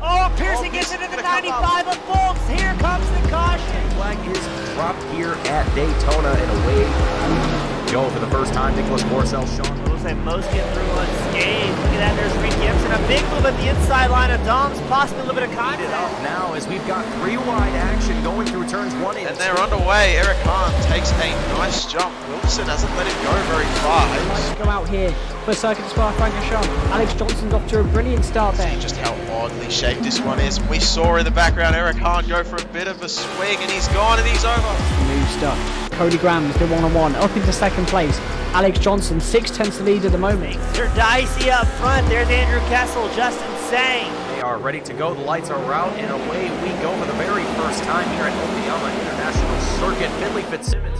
Oh, Pearson gets into the 95 of Folks. Here comes the caution. Flag is dropped here at Daytona and away. Go for the first time. Nicholas Morcell, Sean. Looks like most get through unscathed. Look at that. There's Reed Gibson. A big move at the inside line of Dom's. Possibly a little bit of contact. Now as we've got three wide action going through turns 1 and 2. And they're underway. Eric Hahn takes a nice jump. Wilson hasn't let him go very far. Go out here for Circuit Spa Francorchamps. Alex Johnson's off to a brilliant start there. Just how oddly shaped this one is. We saw in the background Eric Hahn go for a bit of a swing, and he's gone and he's over. New stuff. Cody Graham's the one-on-one up into second place. Alex Johnson 6/10 the lead at the moment. They're dicey up front. There's Andrew Kessel, Justin Sang. They are ready to go. The lights are out and away we go for the very first time here at Oklahoma International Circuit. Finley Fitzsimmons.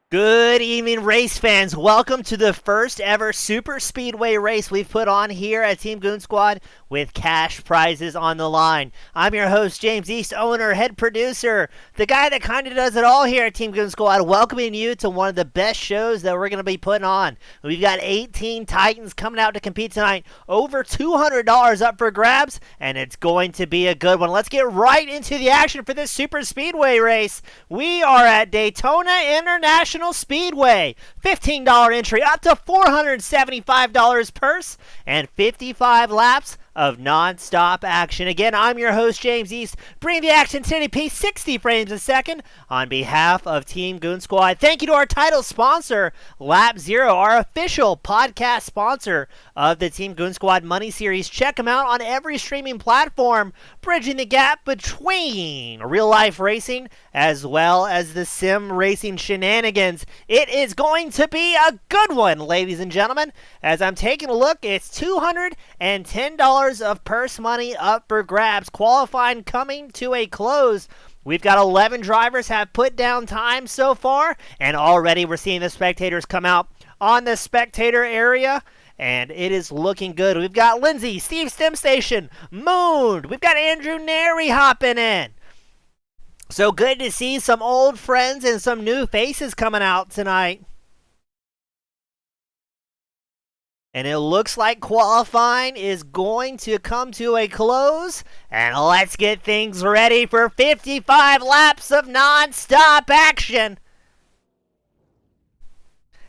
Good evening, race fans. Welcome to the first ever Super Speedway race we've put on here at Team Goon Squad with cash prizes on the line. I'm your host, James East, owner, head producer, the guy that kind of does it all here at Team Goon Squad, welcoming you to one of the best shows that we're going to be putting on. We've got 18 Titans coming out to compete tonight, over $200 up for grabs, and it's going to be a good one. Let's get right into the action for this Super Speedway race. We are at Daytona International Speedway. $15 entry up to $475 purse and 55 laps of non-stop action. Again, I'm your host, James East, bringing the action 1080p 60 frames a second on behalf of Team Goon Squad. Thank you to our title sponsor, Lap Zero, our official podcast sponsor of the Team Goon Squad Money Series. Check them out on every streaming platform, bridging the gap between real-life racing as well as the sim racing shenanigans. It is going to be a good one, ladies and gentlemen. As I'm taking a look, it's $210 of purse money up for grabs. Qualifying coming to a close. We've got 11 drivers have put down time so far, and already we're seeing the spectators come out on the spectator area, and it is looking good. We've got Lindsay, Steve Stimstation, Moon. We've got Andrew Neri hopping in. So good to see some old friends and some new faces coming out tonight. And it looks like qualifying is going to come to a close. And let's get things ready for 55 laps of non-stop action.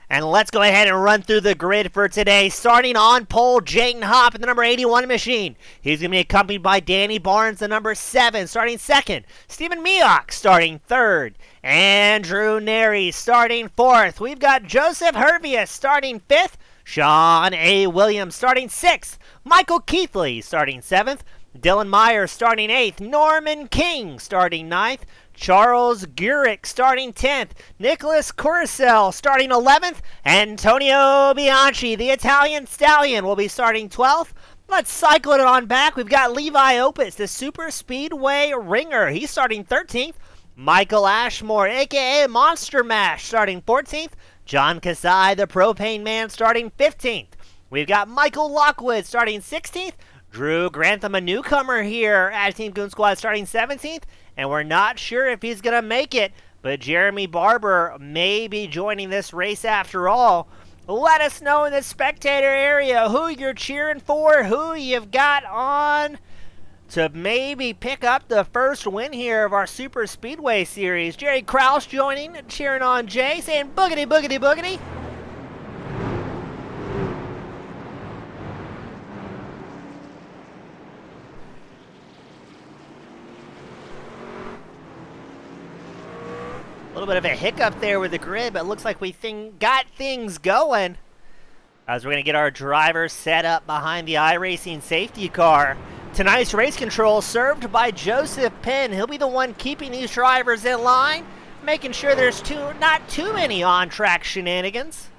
And let's go ahead and run through the grid for today. Starting on pole, Jayden Hopp in the number 81 machine. He's going to be accompanied by Danny Barnes, the number 7, starting second. Stephen Mioch starting third. Andrew Neri starting fourth. We've got Joseph Hervius starting fifth. Sean A. Williams starting 6th. Michael Keithley starting 7th. Dylan Meyer starting 8th. Norman King starting 9th. Charles Gurick starting 10th. Nicholas Curacell starting 11th. Antonio Bianchi, the Italian Stallion, will be starting 12th. Let's cycle it on back. We've got Levi Opus, the Super Speedway ringer. He's starting 13th. Michael Ashmore, a.k.a. Monster Mash, starting 14th. John Kasai, the Propane Man, starting 15th. We've got Michael Lockwood starting 16th. Drew Grantham, a newcomer here at Team Goon Squad, starting 17th. And we're not sure if he's going to make it, but Jeremy Barber may be joining this race after all. Let us know in the spectator area who you're cheering for, who you've got on to maybe pick up the first win here of our Super Speedway Series. Jerry Krause joining, cheering on Jay, saying boogity, boogity, boogity. A little bit of a hiccup there with the grid, but it looks like we got things going as we're going to get our drivers set up behind the iRacing safety car. Tonight's race control served by Joseph Penn. He'll be the one keeping these drivers in line, making sure there's not too many on-track shenanigans.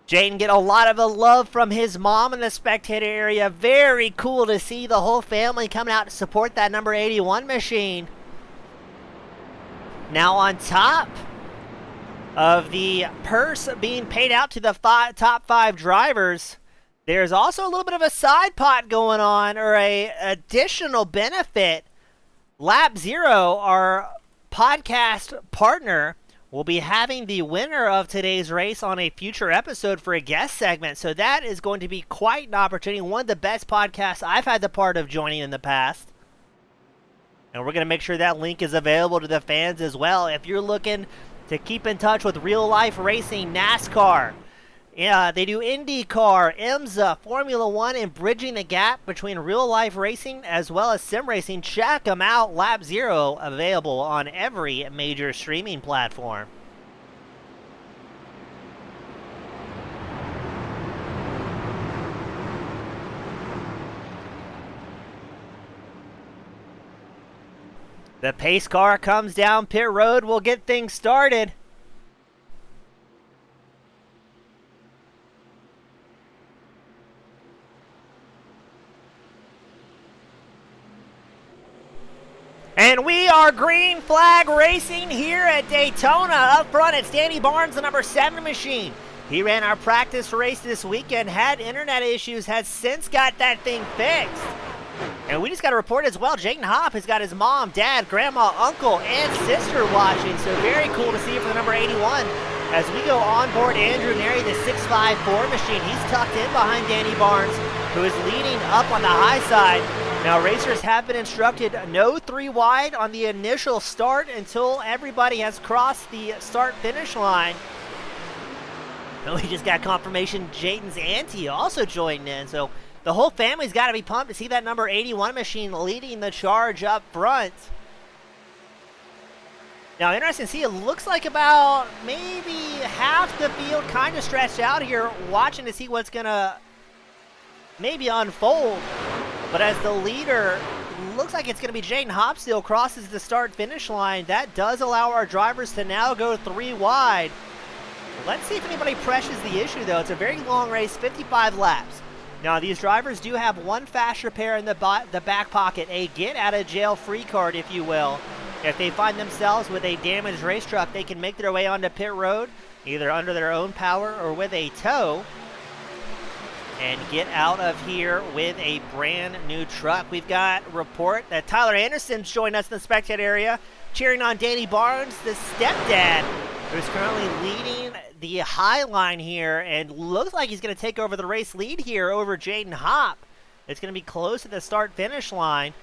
Jayden get a lot of the love from his mom in the spectator area. Very cool to see the whole family coming out to support that number 81 machine. Now on top of the purse being paid out to the top 5 drivers, there's also a little bit of a side pot going on, or a additional benefit. Lap Zero, our podcast partner, We'll be having the winner of today's race on a future episode for a guest segment, so that is going to be quite an opportunity. One of the best podcasts I've had the part of joining in the past. And we're going to make sure that link is available to the fans as well. If you're looking to keep in touch with real-life racing, NASCAR, they do IndyCar, IMSA, Formula One, and bridging the gap between real-life racing as well as sim racing. Check them out. Lap Zero, available on every major streaming platform. The pace car comes down pit road. We'll get things started. And we are green flag racing here at Daytona. Up front, it's Danny Barnes, the number 7 machine. He ran our practice race this weekend, had internet issues, has since got that thing fixed. And we just got a report as well. Jayden Hopp has got his mom, dad, grandma, uncle, and sister watching. So very cool to see for the number 81. As we go on board Andrew Neri, the 654 machine. He's tucked in behind Danny Barnes, who is leading up on the high side. Now, racers have been instructed no 3 wide on the initial start until everybody has crossed the start-finish line. And we just got confirmation Jayden's auntie also joined in, so the whole family's got to be pumped to see that number 81 machine leading the charge up front. Now, interesting to see, it looks like about maybe half the field kind of stretched out here, watching to see what's going to maybe unfold. But as the leader, looks like it's going to be Jayden Hopp still crosses the start-finish line. That does allow our drivers to now go 3 wide. Let's see if anybody pressures the issue, though. It's a very long race, 55 laps. Now, these drivers do have one fast repair in the back pocket, a get-out-of-jail-free card, if you will. If they find themselves with a damaged race truck, they can make their way onto pit road, either under their own power or with a tow, and get out of here with a brand new truck. We've got a report that Tyler Anderson's joined us in the spectator area, cheering on Danny Barnes, the stepdad, who's currently leading the high line here, and looks like he's going to take over the race lead here over Jayden Hopp. It's going to be close to the start-finish line.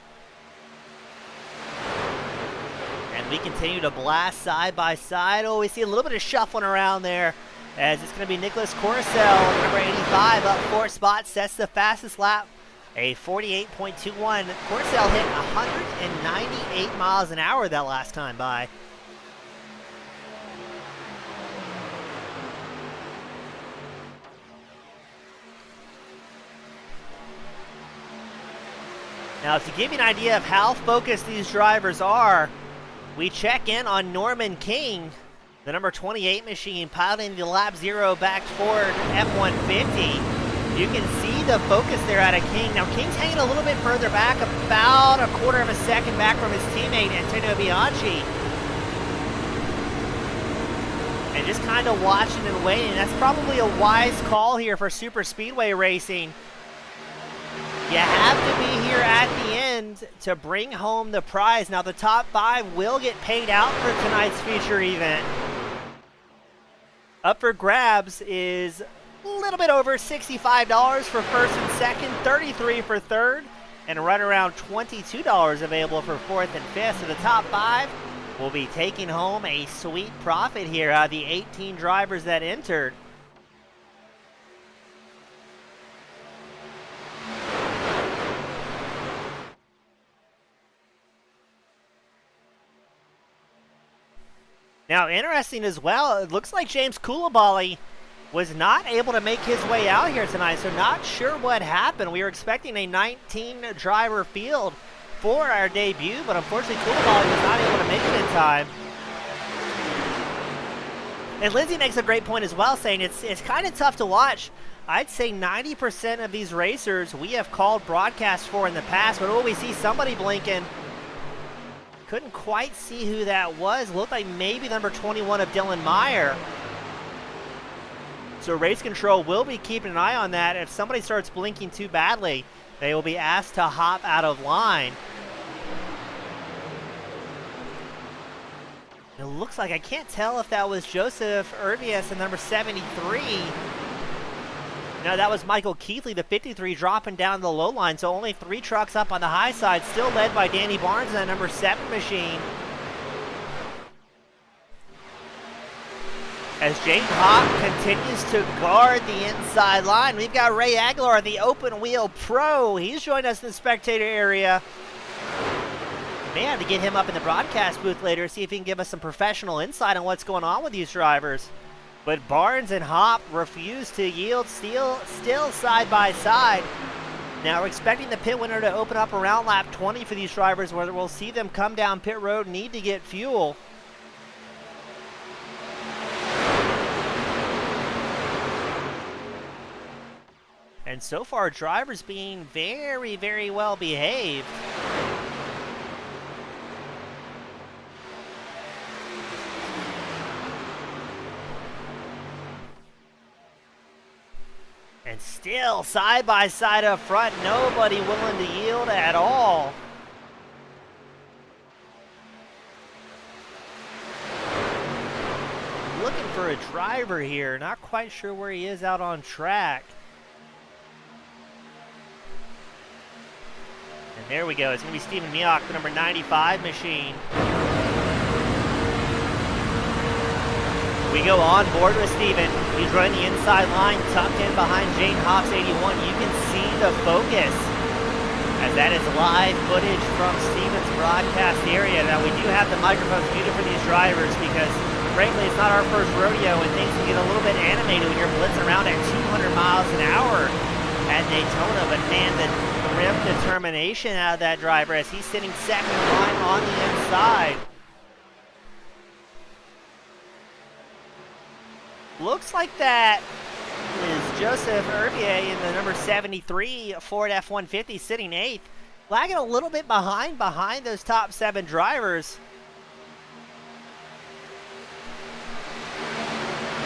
And we continue to blast side by side. Oh, we see a little bit of shuffling around there, as it's going to be Nicholas Coruscant, number 85, up 4 spots, sets the fastest lap, a 48.21. Coruscant hit 198 miles an hour that last time by. Now, to give you an idea of how focused these drivers are, we check in on Norman King, the number 28 machine, piloting the Lap Zero backed Ford F-150. You can see the focus there out of King. Now, King's hanging a little bit further back, about a quarter of a second back from his teammate, Antonio Bianchi. And just kind of watching and waiting. That's probably a wise call here for super speedway racing. You have to be here at the end to bring home the prize. Now, the top 5 will get paid out for tonight's feature event. Up for grabs is a little bit over $65 for first and second, $33 for third, and right around $22 available for fourth and fifth. So the top 5 will be taking home a sweet profit here out of the 18 drivers that entered. Now, interesting as well, it looks like James Coulibaly was not able to make his way out here tonight, so not sure what happened. We were expecting a 19-driver field for our debut, but unfortunately Coulibaly was not able to make it in time. And Lindsay makes a great point as well, saying it's kind of tough to watch. I'd say 90% of these racers we have called broadcast for in the past, but we see somebody blinking. Couldn't quite see who that was. Looked like maybe number 21 of Dylan Meyer. So race control will be keeping an eye on that. If somebody starts blinking too badly, they will be asked to hop out of line. It looks like, I can't tell if that was Joseph Urbias, the number 73. No, that was Michael Keithley, the 53, dropping down the low line. So only 3 trucks up on the high side, still led by Danny Barnes in that number 7 machine. As Jayden Hawk continues to guard the inside line, we've got Ray Aguilar, the open wheel pro. He's joined us in the spectator area. May have to get him up in the broadcast booth later, see if he can give us some professional insight on what's going on with these drivers. But Barnes and Hop refuse to yield, still side by side. Now we're expecting the pit window to open up around lap 20 for these drivers, where we'll see them come down pit road and need to get fuel. And so far, drivers being very, very well behaved. And still side by side up front, nobody willing to yield at all. Looking for a driver here, not quite sure where he is out on track. And there we go, it's going to be Stephen Mioch, the number 95 machine. We go on board with Stephen. He's running the inside line, tucked in behind Jayden Hawk's 81. You can see the focus, as that is live footage from Stephen's broadcast area. Now, we do have the microphones muted for these drivers because, frankly, it's not our first rodeo, and things can get a little bit animated when you're blitzing around at 200 miles an hour at Daytona. But, man, the grim determination out of that driver as he's sitting second line on the inside. Looks like that is Joseph Urbier in the number 73 Ford F-150 sitting 8th. Lagging a little bit behind those top 7 drivers.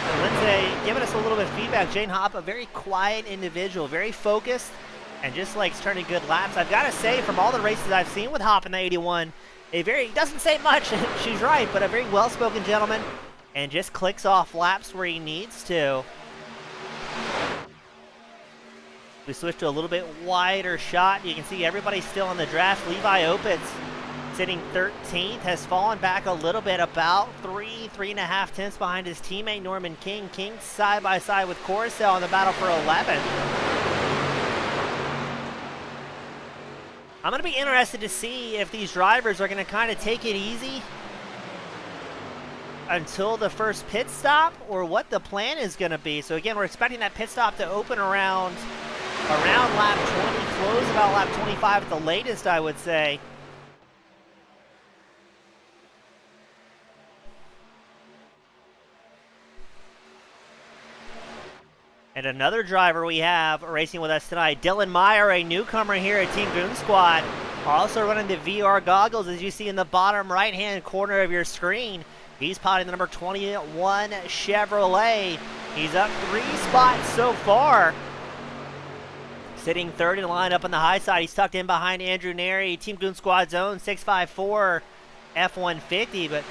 And Lindsay giving us a little bit of feedback. Jayden Hop, a very quiet individual, very focused, and just likes turning good laps. I've got to say, from all the races I've seen with Hop in the 81, he doesn't say much, she's right, but a very well-spoken gentleman. And just clicks off laps where he needs to. We switch to a little bit wider shot. You can see everybody still in the draft. Levi Opitz sitting 13th, has fallen back a little bit, about 3.5 tenths behind his teammate Norman King. King side by side with Coruscant in the battle for 11th. I'm going to be interested to see if these drivers are going to kind of take it easy until the first pit stop, or what the plan is going to be. So again, we're expecting that pit stop to open around lap 20, close about lap 25 at the latest, I would say. And another driver we have racing with us tonight, Dylan Meyer, a newcomer here at Team Goon Squad, also running the VR goggles, as you see in the bottom right-hand corner of your screen. He's potting the number 21 Chevrolet. He's up 3 spots so far. Sitting third in the line up on the high side. He's tucked in behind Andrew Neri, Team Goon Squad's own 654 F-150. But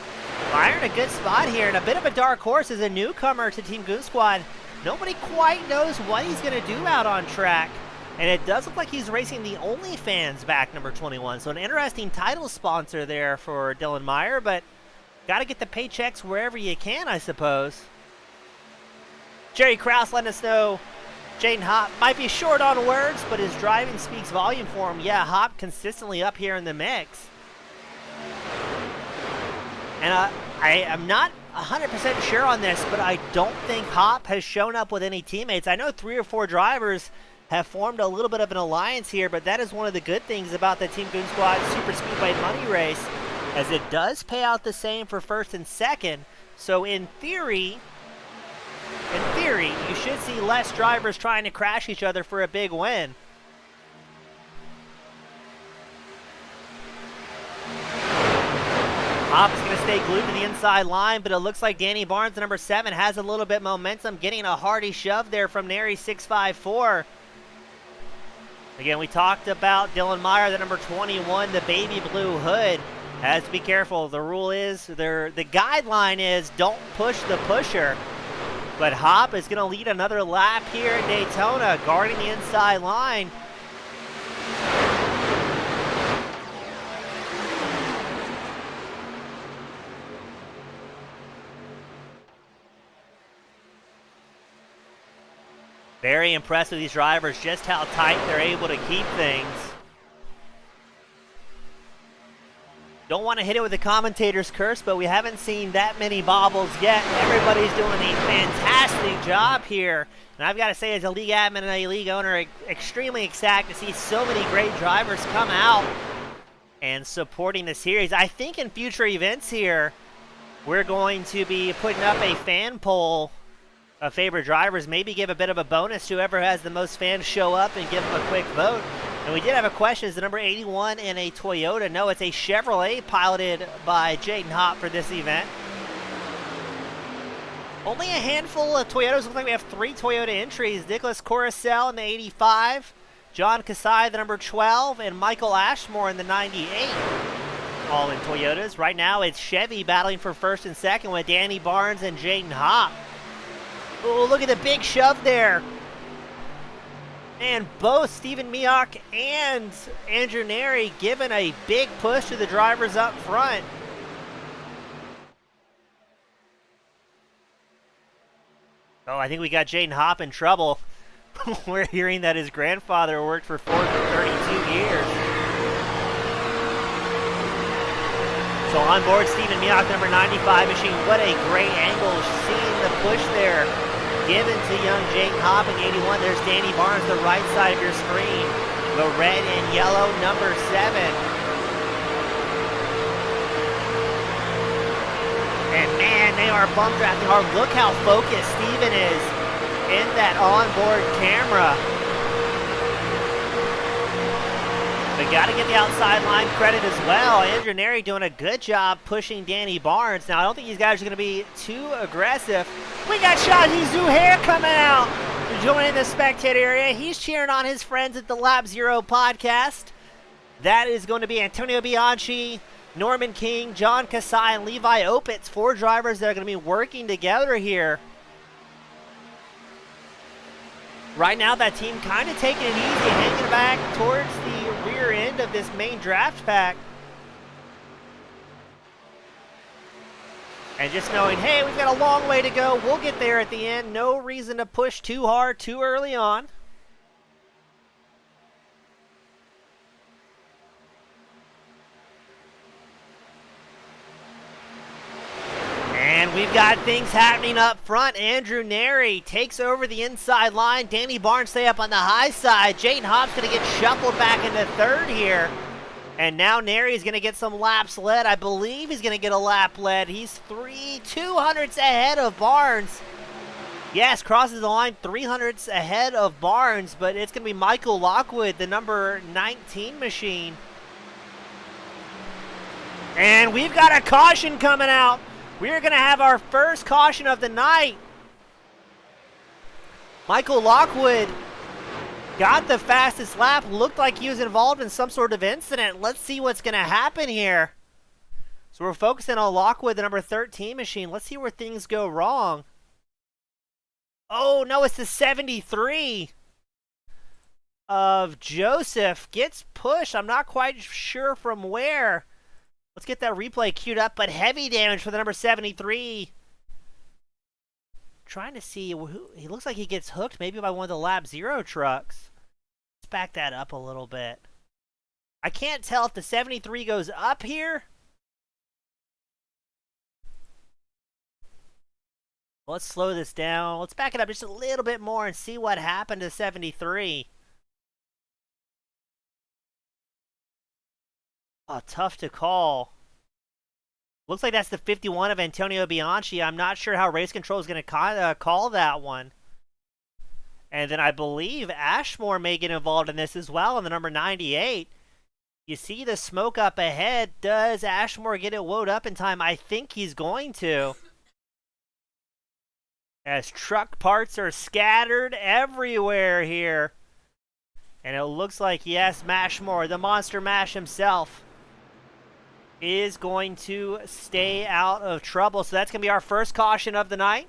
Meyer in a good spot here, and a bit of a dark horse as a newcomer to Team Goon Squad. Nobody quite knows what he's going to do out on track. And it does look like he's racing the OnlyFans back number 21. So an interesting title sponsor there for Dylan Meyer, but got to get the paychecks wherever you can, I suppose. Jerry Krause letting us know Jayden Hop might be short on words, but his driving speaks volume for him. Yeah, Hop consistently up here in the mix. And I am not 100% sure on this, but I don't think Hop has shown up with any teammates. I know 3 or 4 drivers have formed a little bit of an alliance here, but that is one of the good things about the Team Goon Squad Super Speedway Money Race, as it does pay out the same for first and second. So in theory, you should see less drivers trying to crash each other for a big win. Hop is going to stay glued to the inside line, but it looks like Danny Barnes, the number 7, has a little bit momentum, getting a hearty shove there from Neri 654. Again, we talked about Dylan Meyer, the number 21, the baby blue hood. Has to be careful. The rule is, the guideline is don't push the pusher. But Hop is going to lead another lap here at Daytona, guarding the inside line. Very impressed with these drivers, just how tight they're able to keep things. Don't want to hit it with the commentator's curse, but we haven't seen that many bobbles yet. Everybody's doing a fantastic job here. And I've got to say, as a league admin and a league owner, extremely ecstatic to see so many great drivers come out and supporting the series. I think in future events here, we're going to be putting up a fan poll of favorite drivers, maybe give a bit of a bonus to whoever has the most fans show up and give them a quick vote. And we did have a question, is the number 81 in a Toyota? No, it's a Chevrolet piloted by Jaden Hop for this event. Only a handful of Toyotas. Looks like we have 3 Toyota entries. Nicholas Coruscant in the 85, John Kasai the number 12, and Michael Ashmore in the 98. All in Toyotas. Right now it's Chevy battling for first and second with Danny Barnes and Jaden Hop. Oh, look at the big shove there. And both Stephen Mioch and Andrew Neri giving a big push to the drivers up front. Oh, I think we got Jaden Hop in trouble. We're hearing that his grandfather worked for Ford for 32 years. So on board Stephen Mioch, number 95 machine. What a great angle, seeing the push there given to young Jaden Hop in 81. There's Danny Barnes, the right side of your screen. The red and yellow, number 7. And man, they are bum drafting hard. Look how focused Steven is in that onboard camera. But got to get the outside line credit as well. Andrew Neri doing a good job pushing Danny Barnes. Now, I don't think these guys are going to be too aggressive. We got Shahi Zuhair coming out, joining the spectator area. He's cheering on his friends at the Lap Zero podcast. That is going to be Antonio Bianchi, Norman King, John Kasai, and Levi Opitz. 4 drivers that are going to be working together here. Right now, that team kind of taking it easy, hanging back towards the rear end of this main draft pack. And just knowing, hey, we've got a long way to go. We'll get there at the end. No reason to push too hard too early on. And we've got things happening up front. Andrew Neri takes over the inside line. Danny Barnes stay up on the high side. Jaden Hop's going to get shuffled back into third here. And now Neri's going to get some laps led. I believe he's going to get a lap led. He's 200ths ahead of Barnes. Yes, crosses the line 300ths ahead of Barnes, but it's going to be Michael Lockwood, the number 19 machine. And we've got a caution coming out. We're going to have our first caution of the night. Michael Lockwood got the fastest lap. Looked like he was involved in some sort of incident. Let's see what's going to happen here. So we're focusing on Lockwood, the number 13 machine. Let's see where things go wrong. Oh, no, it's the 73 of Joseph. Gets pushed. I'm not quite sure from where. Let's get that replay queued up, but heavy damage for the number 73. Trying to see who, he looks like he gets hooked maybe by one of the Lap Zero trucks. Let's back that up a little bit. I can't tell if the 73 goes up here. Let's slow this down. Let's back it up just a little bit more and see what happened to 73. Oh, tough to call. Looks like that's the 51 of Antonio Bianchi. I'm not sure how race control is going to call that one. And then I believe Ashmore may get involved in this as well in the number 98. You see the smoke up ahead. Does Ashmore get it woed up in time? I think he's going to. As truck parts are scattered everywhere here. And it looks like, yes, Mashmore, the Monster Mash himself, is going to stay out of trouble. So that's going to be our first caution of the night.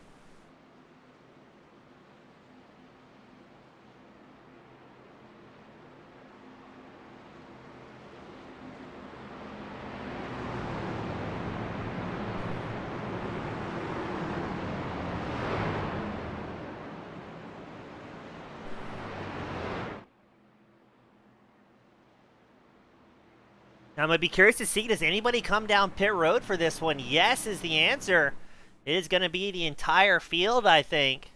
Now, I'm going to be curious to see, does anybody come down pit road for this one? Yes is the answer. It is going to be the entire field, I think.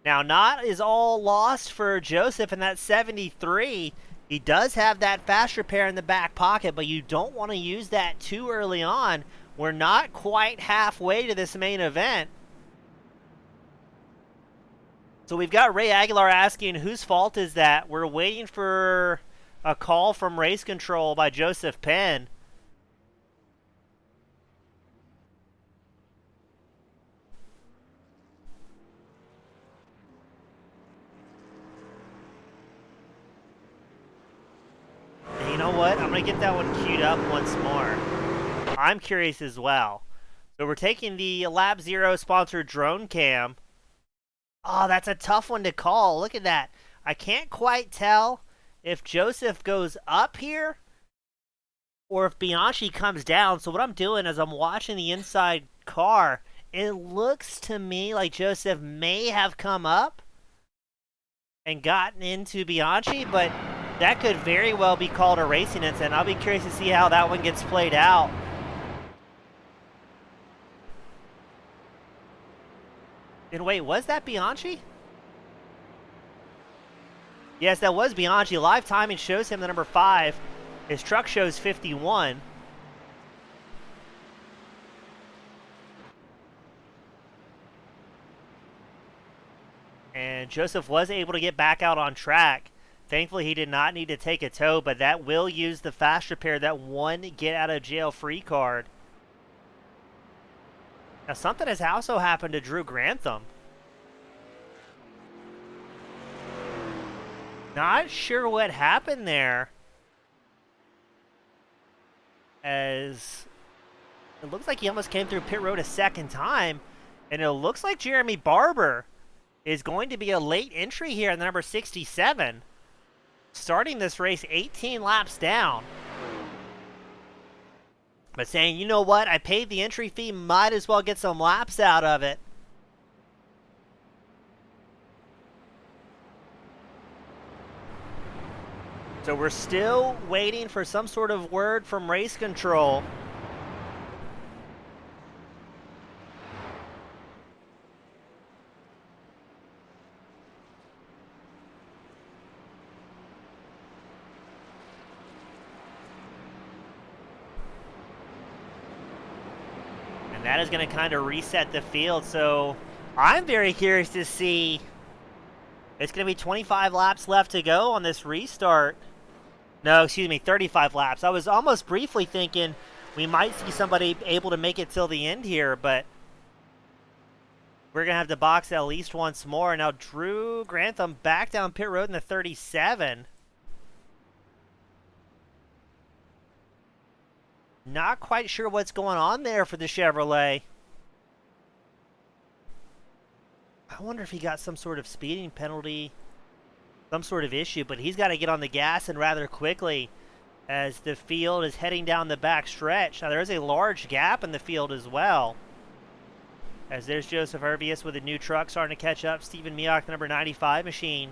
Now, not is all lost for Joseph in that 73. He does have that fast repair in the back pocket, but you don't want to use that too early on. We're not quite halfway to this main event. So we've got Ray Aguilar asking, whose fault is that? We're waiting for a call from race control by Joseph Penn. And you know what? I'm going to get that one queued up once more. I'm curious as well. So we're taking the Lap Zero sponsored drone cam. Oh, that's a tough one to call. Look at that. I can't quite tell if Joseph goes up here or if Bianchi comes down. So what I'm doing is I'm watching the inside car. It looks to me like Joseph may have come up and gotten into Bianchi, but that could very well be called a racing incident. I'll be curious to see how that one gets played out. And wait, was that Bianchi? Yes, that was Bianchi. Live timing shows him the number 5. His truck shows 51. And Joseph was able to get back out on track. Thankfully, he did not need to take a tow, but that will use the fast repair, that one get out of jail free card. Now, something has also happened to Drew Grantham. Not sure what happened there, as it looks like he almost came through pit road a second time, and it looks like Jeremy Barber is going to be a late entry here in the number 67, starting this race 18 laps down. But saying, you know what, I paid the entry fee, might as well get some laps out of it. So we're still waiting for some sort of word from race control. And that is going to kind of reset the field. So I'm very curious to see. It's going to be 25 laps left to go on this restart. No, excuse me, 35 laps. I was almost briefly thinking we might see somebody able to make it till the end here, but we're going to have to box at least once more. Now, Drew Grantham back down pit road in the 37. Not quite sure what's going on there for the Chevrolet. I wonder if he got some sort of speeding penalty, some sort of issue, but he's got to get on the gas and rather quickly as the field is heading down the back stretch. Now, there is a large gap in the field as well, as there's Joseph Hervius with a new truck starting to catch up. Stephen Mioch, the number 95 machine.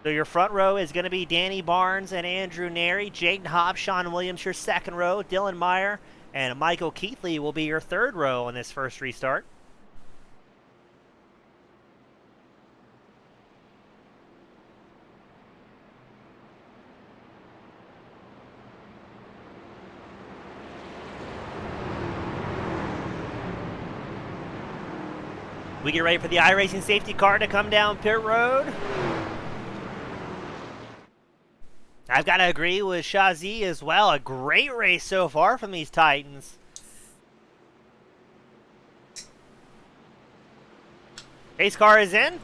So your front row is going to be Danny Barnes and Andrew Neri. Jaden Hobbs, Sean Williams, your second row. Dylan Meyer and Michael Keithley will be your third row on this first restart. We get ready for the iRacing safety car to come down pit road. I've got to agree with Shazi as well. A great race so far from these Titans. Pace car is in.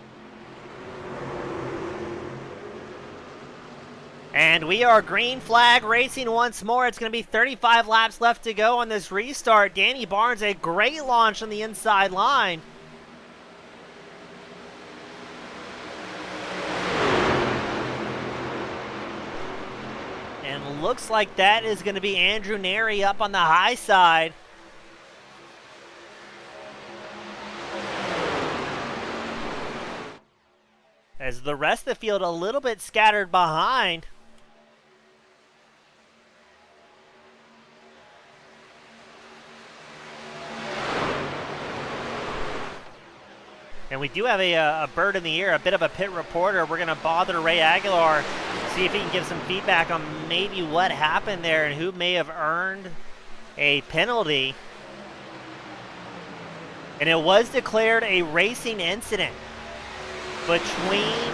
And we are green flag racing once more. It's going to be 35 laps left to go on this restart. Danny Barnes, a great launch on the inside line. And looks like that is going to be Andrew Neri up on the high side. As the rest of the field a little bit scattered behind. And we do have a bird in the ear, a bit of a pit reporter. We're going to bother Ray Aguilar, see if he can give some feedback on maybe what happened there and who may have earned a penalty. And it was declared a racing incident between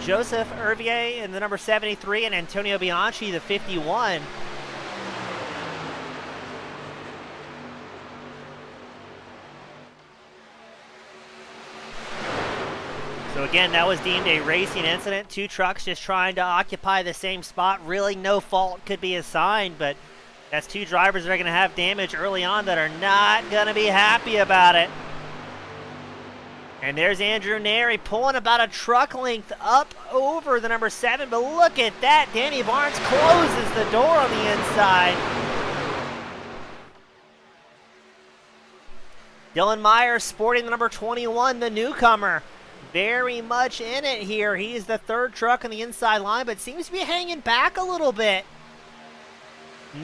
Joseph Hervier and the number 73 and Antonio Bianchi, the 51. So again, that was deemed a racing incident. Two trucks just trying to occupy the same spot. Really no fault could be assigned, but that's two drivers that are going to have damage early on that are not going to be happy about it. And there's Andrew Neri pulling about a truck length up over the number 7, but look at that. Danny Barnes closes the door on the inside. Dylan Meyer sporting the number 21, the newcomer. Very much in it here. He is the third truck on the inside line, but seems to be hanging back a little bit.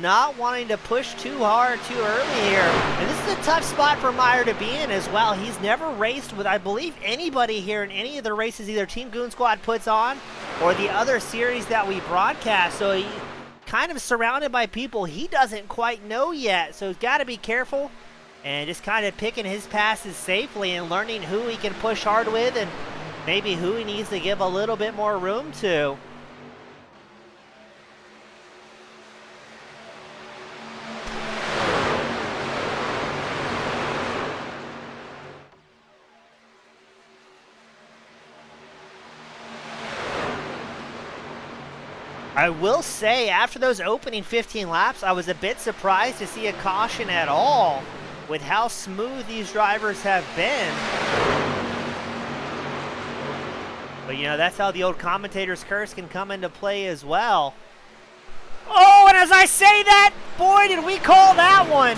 Not wanting to push too hard too early here. And this is a tough spot for Meyer to be in as well. He's never raced with, I believe, anybody here in any of the races either Team Goon Squad puts on or the other series that we broadcast. So he kind of surrounded by people he doesn't quite know yet. So he's got to be careful and just kind of picking his passes safely and learning who he can push hard with and maybe who he needs to give a little bit more room to. I will say, after those opening 15 laps, I was a bit surprised to see a caution at all with how smooth these drivers have been. But, you know, that's how the old commentator's curse can come into play as well. Oh, and as I say that, boy, did we call that one.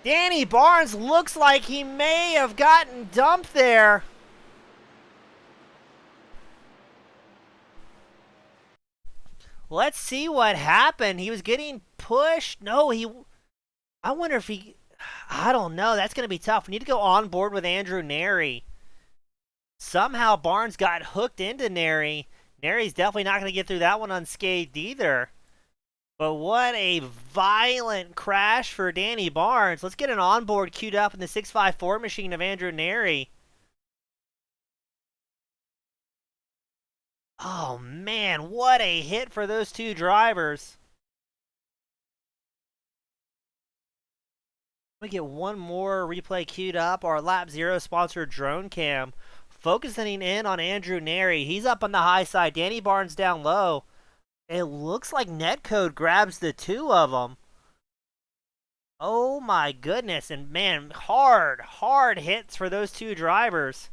Danny Barnes looks like he may have gotten dumped there. Let's see what happened. He was getting pushed. No, I wonder if he... I don't know. That's going to be tough. We need to go on board with Andrew Neri. Somehow Barnes got hooked into Neri. Neri's definitely not going to get through that one unscathed either. But what a violent crash for Danny Barnes. Let's get an onboard queued up in the 654 machine of Andrew Neri. Oh, man, what a hit for those two drivers. Let me get one more replay queued up. Our Lap Zero sponsored drone cam. Focusing in on Andrew Neri. He's up on the high side. Danny Barnes down low. It looks like Netcode grabs the two of them. Oh, my goodness. And, man, hard hits for those two drivers.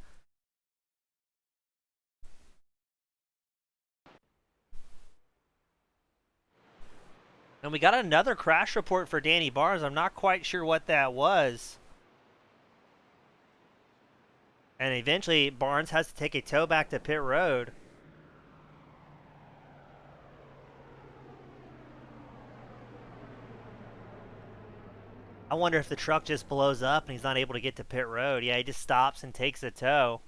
And we got another crash report for Danny Barnes. I'm not quite sure what that was. And eventually, Barnes has to take a tow back to pit road. I wonder if the truck just blows up and he's not able to get to pit road. Yeah, he just stops and takes a tow.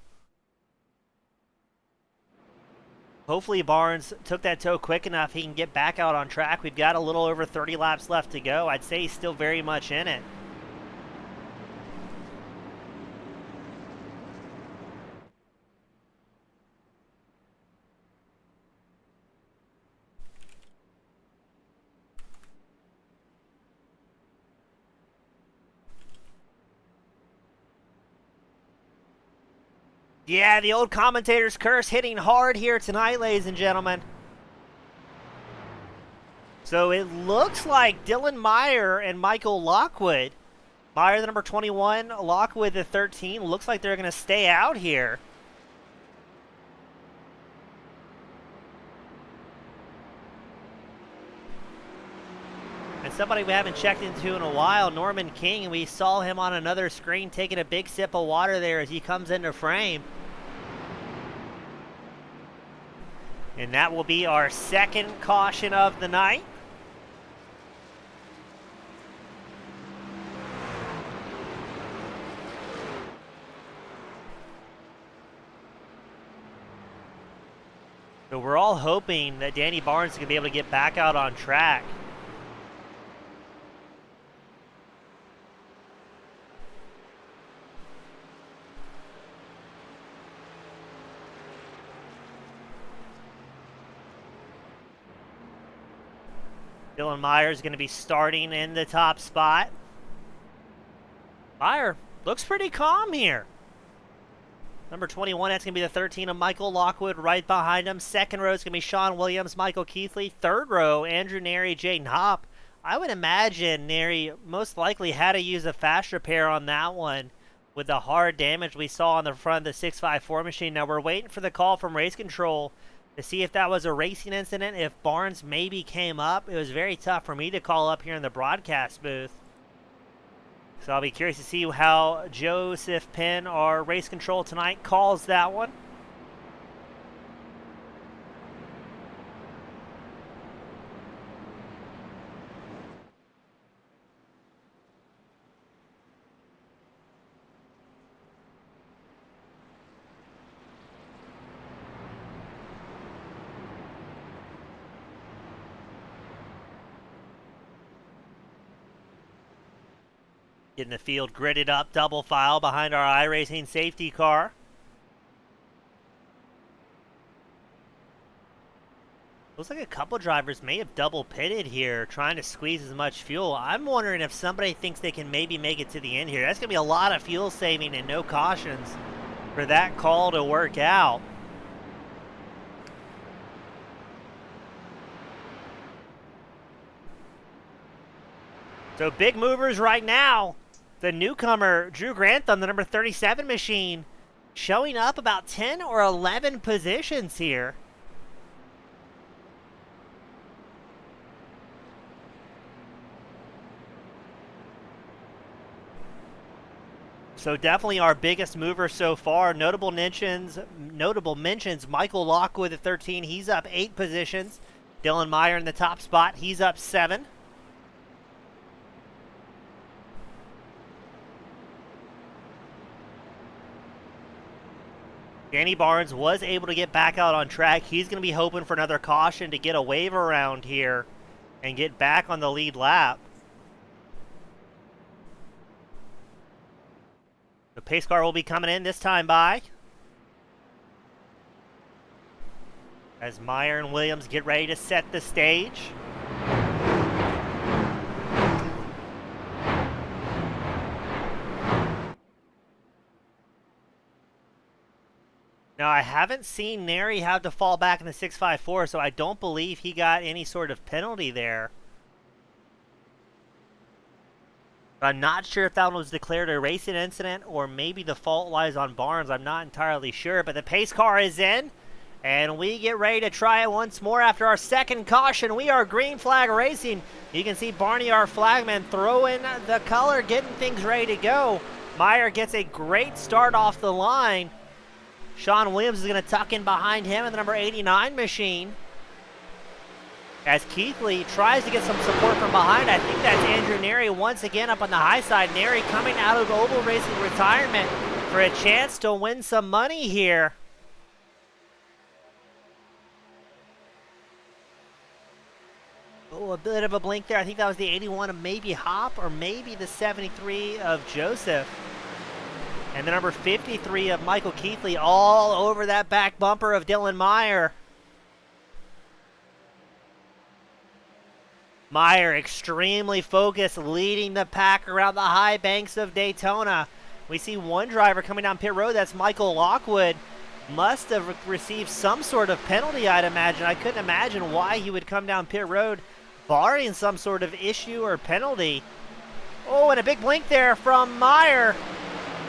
Hopefully Barnes took that tow quick enough he can get back out on track. We've got a little over 30 laps left to go. I'd say he's still very much in it. Yeah, the old commentator's curse hitting hard here tonight, ladies and gentlemen. So it looks like Dylan Meyer and Michael Lockwood. Meyer, the number 21, Lockwood, the 13. Looks like they're going to stay out here. And somebody we haven't checked into in a while, Norman King, and we saw him on another screen taking a big sip of water there as he comes into frame. And that will be our second caution of the night. So we're all hoping that Danny Barnes is going to be able to get back out on track. Dylan Meyer is going to be starting in the top spot. Meyer looks pretty calm here. Number 21, that's going to be the 13 of Michael Lockwood right behind him. Second row is going to be Sean Williams, Michael Keithley. Third row, Andrew Neri, Jaden Hopp. I would imagine Neri most likely had to use a fast repair on that one with the hard damage we saw on the front of the 654 machine. Now we're waiting for the call from race control to see if that was a racing incident, if Barnes maybe came up. It was very tough for me to call up here in the broadcast booth. So I'll be curious to see how Joseph Penn, our race control tonight, calls that one. Getting the field gridded up, double file behind our iRacing safety car. Looks like a couple drivers may have double pitted here, trying to squeeze as much fuel. I'm wondering if somebody thinks they can maybe make it to the end here. That's going to be a lot of fuel saving and no cautions for that call to work out. So big movers right now. The newcomer, Drew Grantham, the number 37 machine, showing up about 10 or 11 positions here. So definitely our biggest mover so far. Notable mentions, Michael Lockwood at 13, he's up 8 positions. Dylan Meyer in the top spot, he's up 7. Danny Barnes was able to get back out on track. He's going to be hoping for another caution to get a wave around here and get back on the lead lap. The pace car will be coming in this time by as Meyer and Williams get ready to set the stage. Now, I haven't seen Neri have to fall back in the 654, so I don't believe he got any sort of penalty there. I'm not sure if that one was declared a racing incident or maybe the fault lies on Barnes. I'm not entirely sure, but the pace car is in, and we get ready to try it once more after our second caution. We are green flag racing. You can see Barney, our flagman, throwing the color, getting things ready to go. Meyer gets a great start off the line. Sean Williams is going to tuck in behind him in the number 89 machine. As Keithley tries to get some support from behind. I think that's Andrew Neri once again up on the high side. Neri coming out of Oval Racing retirement for a chance to win some money here. Oh, a bit of a blink there. I think that was the 81 of maybe Hopp or maybe the 73 of Joseph. And the number 53 of Michael Keithley all over that back bumper of Dylan Meyer. Meyer extremely focused, leading the pack around the high banks of Daytona. We see one driver coming down pit road. That's Michael Lockwood. Must have received some sort of penalty, I'd imagine. I couldn't imagine why he would come down pit road, barring some sort of issue or penalty. Oh, and a big blink there from Meyer.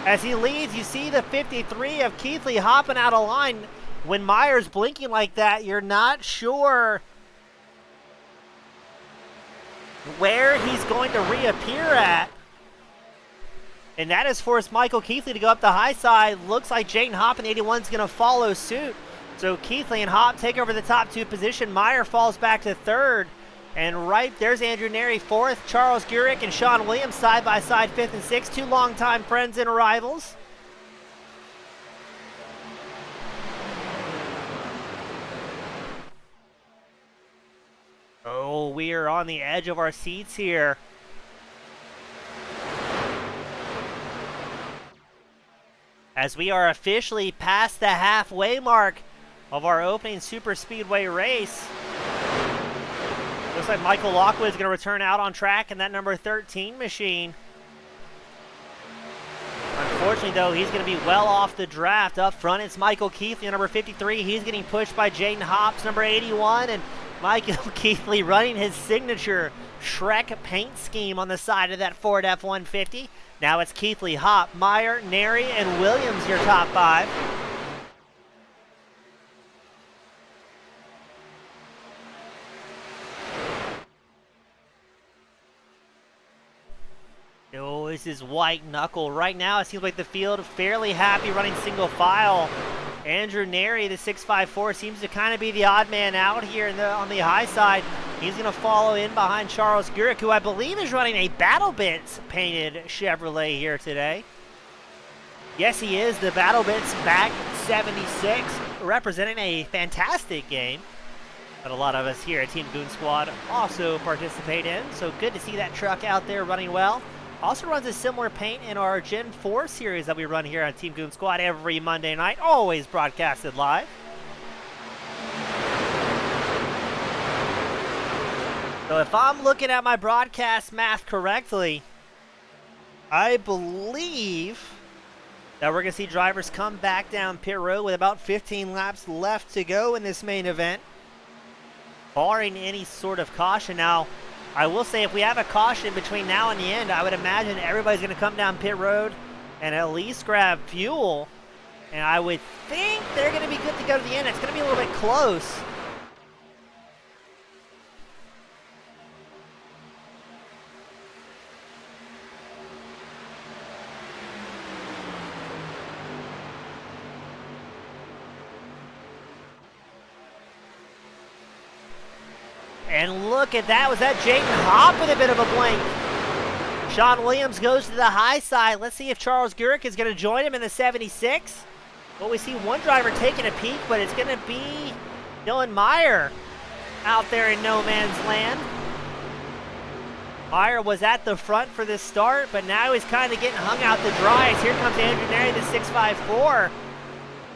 As he leads, you see the 53 of Keithley hopping out of line. When Meyer's blinking like that, you're not sure where he's going to reappear at. And that has forced Michael Keithley to go up the high side. Looks like Jayden Hopp in 81 is going to follow suit. So Keithley and Hopp take over the top two position. Meyer falls back to third. And right there's Andrew Neri fourth. Charles Gurick and Sean Williams side by side, fifth and sixth. Two longtime friends and rivals. Oh, we are on the edge of our seats here. As we are officially past the halfway mark of our opening super speedway race. Looks like Michael Lockwood is going to return out on track in that number 13 machine. Unfortunately, though, he's going to be well off the draft. Up front, it's Michael Keithley, number 53. He's getting pushed by Jayden Hopp's number 81, and Michael Keithley running his signature Shrek paint scheme on the side of that Ford F-150. Now it's Keithley, Hopp, Meyer, Neri, and Williams, your top five. Oh, this is white knuckle. Right now, it seems like the field fairly happy running single file. Andrew Neri, the 654, seems to kind of be the odd man out here on the high side. He's going to follow in behind Charles Gurick, who I believe is running a Battle Bits painted Chevrolet here today. Yes, he is. The Battle Bits back 76, representing a fantastic game that a lot of us here at Team Goon Squad also participate in. So good to see that truck out there running well. Also runs a similar paint in our Gen 4 series that we run here on Team Goon Squad every Monday night, always broadcasted live. So if I'm looking at my broadcast math correctly, I believe that we're going to see drivers come back down pit road with about 15 laps left to go in this main event, barring any sort of caution. Now, I will say if we have a caution between now and the end, I would imagine everybody's going to come down pit road and at least grab fuel. And I would think they're going to be good to go to the end. It's going to be a little bit close. And look at that. Was that Jayden Hopp with a bit of a blink? Sean Williams goes to the high side. Let's see if Charles Gurick is going to join him in the 76. Well, we see one driver taking a peek, but it's going to be Dylan Meyer out there in no man's land. Meyer was at the front for this start, but now he's kind of getting hung out to dry. Here comes Andrew Neri, the 654.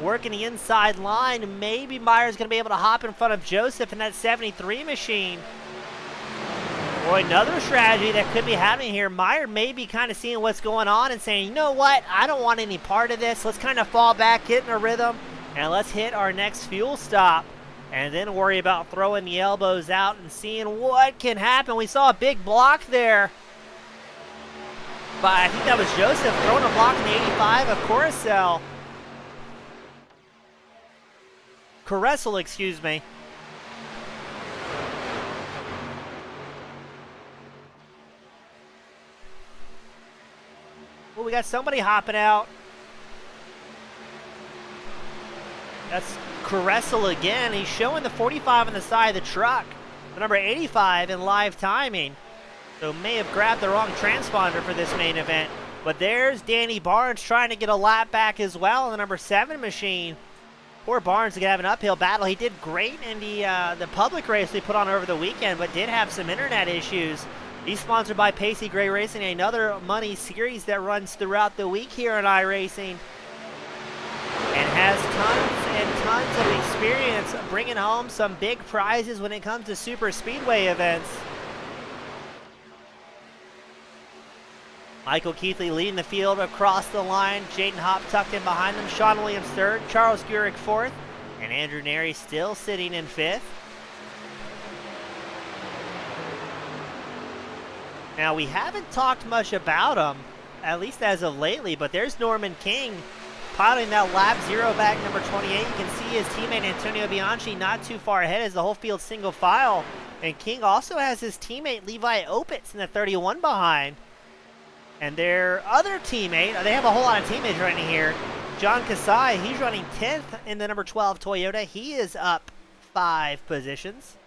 Working the inside line. Maybe Meyer's going to be able to hop in front of Joseph in that 73 machine. Or another strategy that could be happening here. Meyer may be kind of seeing what's going on and saying, you know what, I don't want any part of this. Let's kind of fall back, get in a rhythm, and let's hit our next fuel stop. And then worry about throwing the elbows out and seeing what can happen. We saw a big block there. But I think that was Joseph throwing a block in the 85 of Coruscant. Caressel, excuse me. Well, we got somebody hopping out. That's Caressel again. He's showing the 45 on the side of the truck. The number 85 in live timing. So may have grabbed the wrong transponder for this main event. But there's Danny Barnes trying to get a lap back as well in the number 7 machine. Poor Barnes is going to have an uphill battle. He did great in the public race we put on over the weekend, but did have some internet issues. He's sponsored by Pacey Gray Racing, another money series that runs throughout the week here in iRacing. And has tons and tons of experience bringing home some big prizes when it comes to super speedway events. Michael Keithley leading the field across the line. Jaden Hopp tucked in behind them. Sean Williams third. Charles Gurick fourth. And Andrew Neri still sitting in fifth. Now, we haven't talked much about him, at least as of lately, but there's Norman King piloting that lap 0 back number 28. You can see his teammate Antonio Bianchi not too far ahead as the whole field single file. And King also has his teammate Levi Opitz in the 31 behind. And their other teammate, they have a whole lot of teammates running here. John Kasai, he's running 10th in the number 12 Toyota. He is up 5 positions.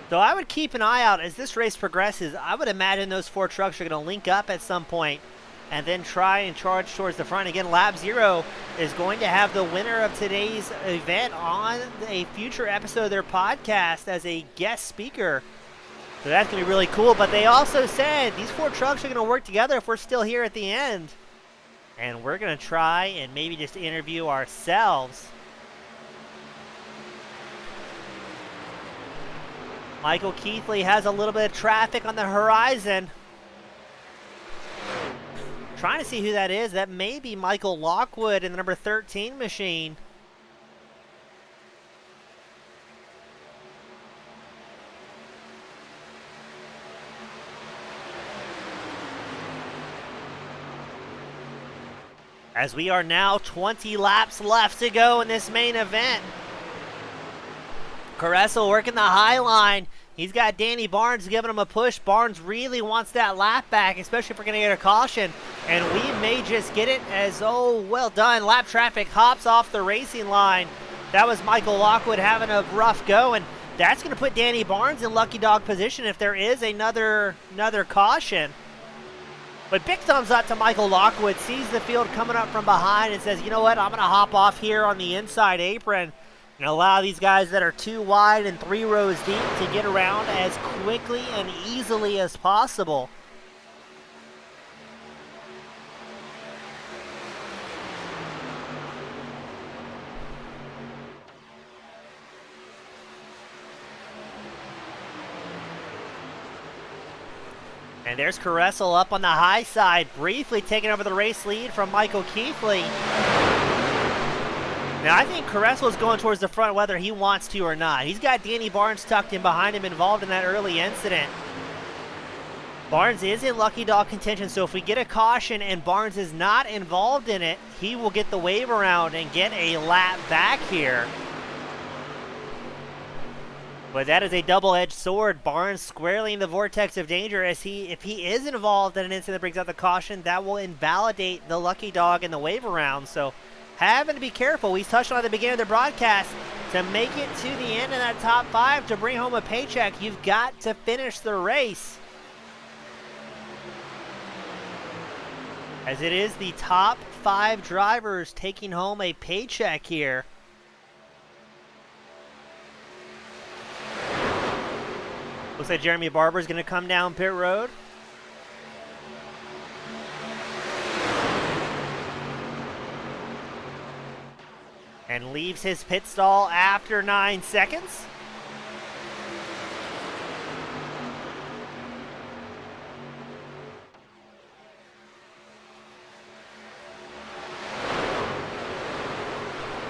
So I would keep an eye out as this race progresses. I would imagine those 4 trucks are going to link up at some point and then try and charge towards the front. Again, Lap 0 is going to have the winner of today's event on a future episode of their podcast as a guest speaker. So that's going to be really cool. But they also said these 4 trucks are going to work together if we're still here at the end. And we're going to try and maybe just interview ourselves. Michael Keithley has a little bit of traffic on the horizon. Trying to see who that is. That may be Michael Lockwood in the number 13 machine. As we are now 20 laps left to go in this main event. Caressel working the high line. He's got Danny Barnes giving him a push. Barnes really wants that lap back, especially if we're going to get a caution. And we may just get it as, oh, well done. Lap traffic hops off the racing line. That was Michael Lockwood having a rough go, and that's going to put Danny Barnes in lucky dog position if there is another caution. But big thumbs up to Michael Lockwood. Sees the field coming up from behind and says, you know what, I'm going to hop off here on the inside apron and allow these guys that are 2 wide and 3 rows deep to get around as quickly and easily as possible. And there's Caressel up on the high side, briefly taking over the race lead from Michael Keithley. Now, I think Caressel is going towards the front whether he wants to or not. He's got Danny Barnes tucked in behind him, involved in that early incident. Barnes is in lucky dog contention, so if we get a caution and Barnes is not involved in it, he will get the wave around and get a lap back here. But that is a double-edged sword. Barnes squarely in the vortex of danger as if he is involved in an incident that brings out the caution, that will invalidate the lucky dog and the wave around. So having to be careful. We touched on at the beginning of the broadcast. To make it to the end of that top 5 to bring home a paycheck, you've got to finish the race. As it is the top 5 drivers taking home a paycheck here. Looks like Jeremy Barber is going to come down pit road. And leaves his pit stall after 9 seconds.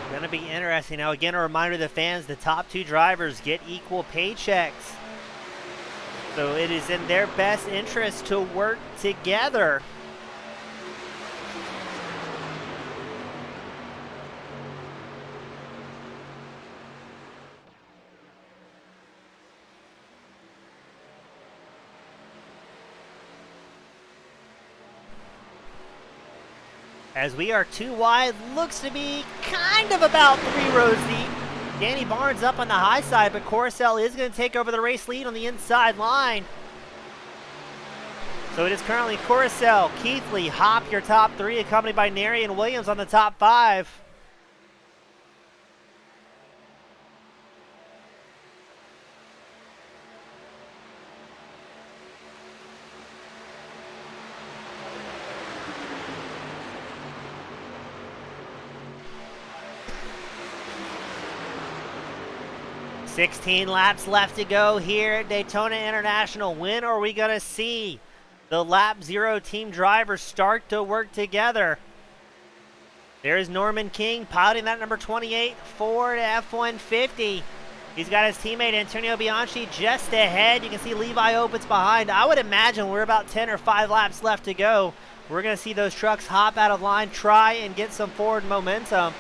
Going to be interesting. Now, again, a reminder to the fans, the top 2 drivers get equal paychecks. So it is in their best interest to work together. As we are 2 wide, looks to be kind of about 3 rows deep. Danny Barnes up on the high side, but Coruscant is going to take over the race lead on the inside line. So it is currently Coruscant, Keithley, Hopp, your top 3, accompanied by Neri and Williams on the top 5. 16 laps left to go here at Daytona International. When are we going to see the Lap Zero team drivers start to work together? There's Norman King piloting that number 28 Ford F-150. He's got his teammate Antonio Bianchi just ahead. You can see Levi Opitz behind. I would imagine we're about 10 or 5 laps left to go. We're going to see those trucks hop out of line, try and get some forward momentum.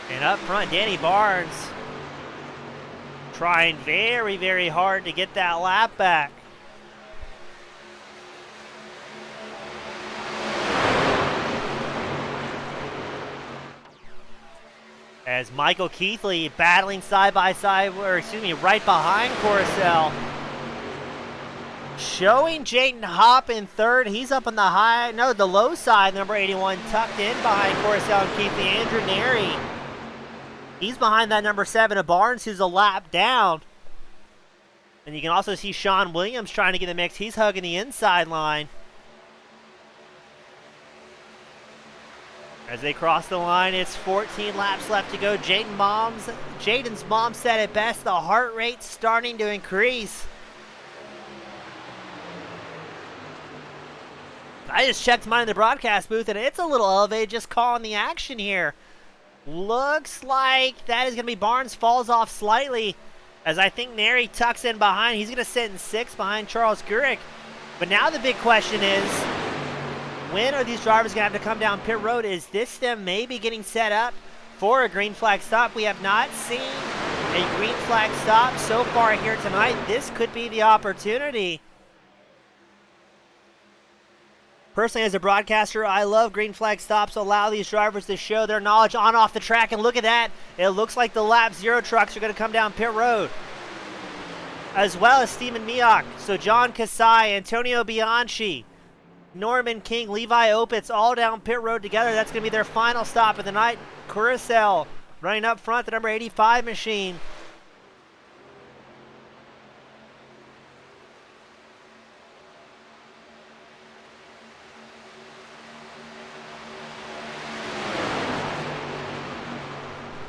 And up front, Danny Barnes trying very, very hard to get that lap back. As Michael Keithley battling side by side, or excuse me, right behind Coruscant. Showing Jaden Hopp in third. He's up on the low side, number 81, tucked in behind Coruscant and Keithley. Andrew Neri. He's behind that number 7 of Barnes, who's a lap down. And you can also see Sean Williams trying to get the mix. He's hugging the inside line. As they cross the line, it's 14 laps left to go. Jaden's mom said it best, the heart rate's starting to increase. I just checked mine in the broadcast booth, and it's a little elevated, just calling the action here. Looks like that is going to be Barnes, falls off slightly, as I think Neri tucks in behind. He's going to sit in 6th behind Charles Gurek. But now the big question is, when are these drivers going to have to come down pit road? Is this them maybe getting set up for a green flag stop? We have not seen a green flag stop so far here tonight. This could be the opportunity. Personally, as a broadcaster, I love green flag stops. Allow these drivers to show their knowledge on and off the track. And look at that. It looks like the Lap Zero trucks are going to come down pit road, as well as Stephen Miak. So John Kasai, Antonio Bianchi, Norman King, Levi Opitz, all down pit road together. That's going to be their final stop of the night. Curacao running up front, the number 85 machine.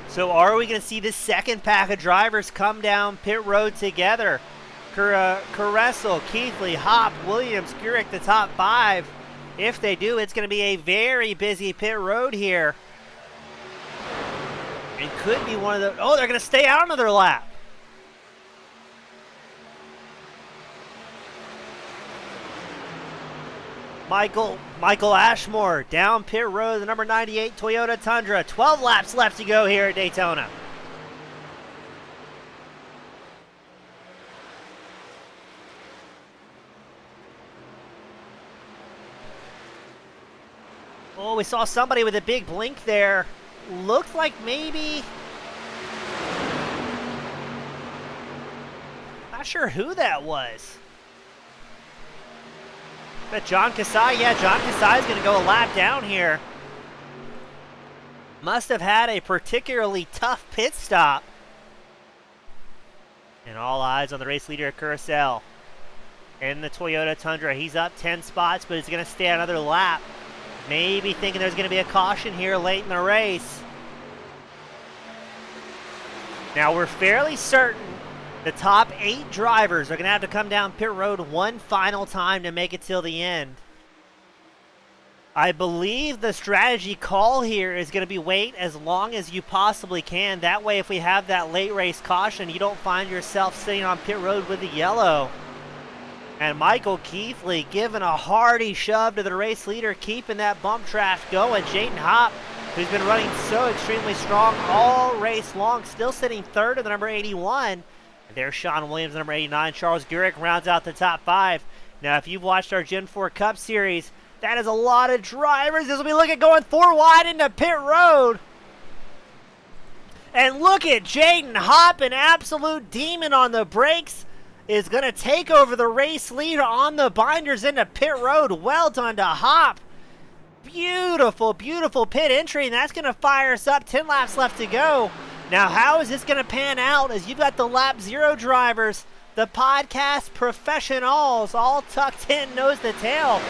So are we going to see the second pack of drivers come down pit road together? Caressel, Keithley, Hopp, Williams, Gurek, the top 5. If they do, it's going to be a very busy pit road here. It could be one of the... Oh, they're going to stay out another lap. Michael Ashmore down pit road, the number 98 Toyota Tundra. 12 laps left to go here at Daytona. Oh, we saw somebody with a big blink there. Looked like maybe... Not sure who that was. But John Kasai, yeah, John Kasai is going to go a lap down here. Must have had a particularly tough pit stop. And all eyes on the race leader at Curacao. In the Toyota Tundra, he's up 10 spots, but he's going to stay another lap. Maybe thinking there's going to be a caution here late in the race. Now we're fairly certain the top 8 drivers are going to have to come down pit road one final time to make it till the end. I believe the strategy call here is going to be wait as long as you possibly can. That way, if we have that late race caution, you don't find yourself sitting on pit road with the yellow. And Michael Keithley giving a hearty shove to the race leader, keeping that bump draft going. Jaden Hopp, who's been running so extremely strong all race long, still sitting third in the number 81. There's Sean Williams, number 89. Charles Gurek rounds out the top 5. Now, if you've watched our Gen 4 Cup Series, that is a lot of drivers. This will be looking at going 4 wide into pit road. And look at Jaden Hopp, an absolute demon on the brakes, is going to take over the race lead on the binders into pit road. Well done to Hopp. Beautiful, beautiful pit entry, and that's going to fire us up. 10 laps left to go. Now, how is this going to pan out as you've got the Lap Zero drivers, the podcast professionals, all tucked in nose to tail?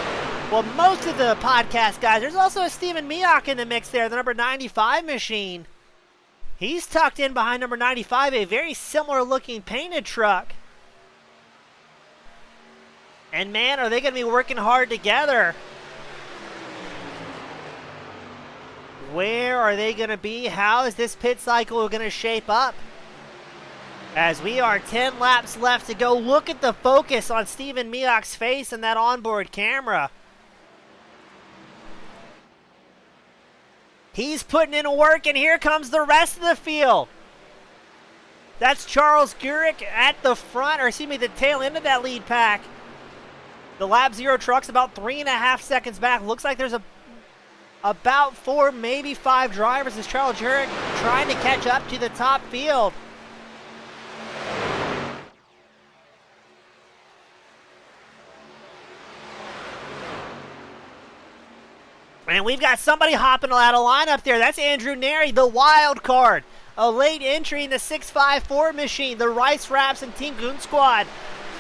Well, most of the podcast guys, there's also a Stephen Miak in the mix there, the number 95 machine. He's tucked in behind number 95, a very similar looking painted truck. And man, are they going to be working hard together. Where are they going to be? How is this pit cycle going to shape up? As we are 10 laps left to go, look at the focus on Stephen Miak's face and that onboard camera. He's putting in work, and here comes the rest of the field. That's Charles Gurick at the front, or excuse me, the tail end of that lead pack. The Lap Zero truck's about 3.5 seconds back. Looks like there's about 4, maybe 5 drivers as Charles Gurick trying to catch up to the top field. And we've got somebody hopping out of line up there. That's Andrew Neri, the wild card. A late entry in the 654 machine, the Rice Raps and Team Goon Squad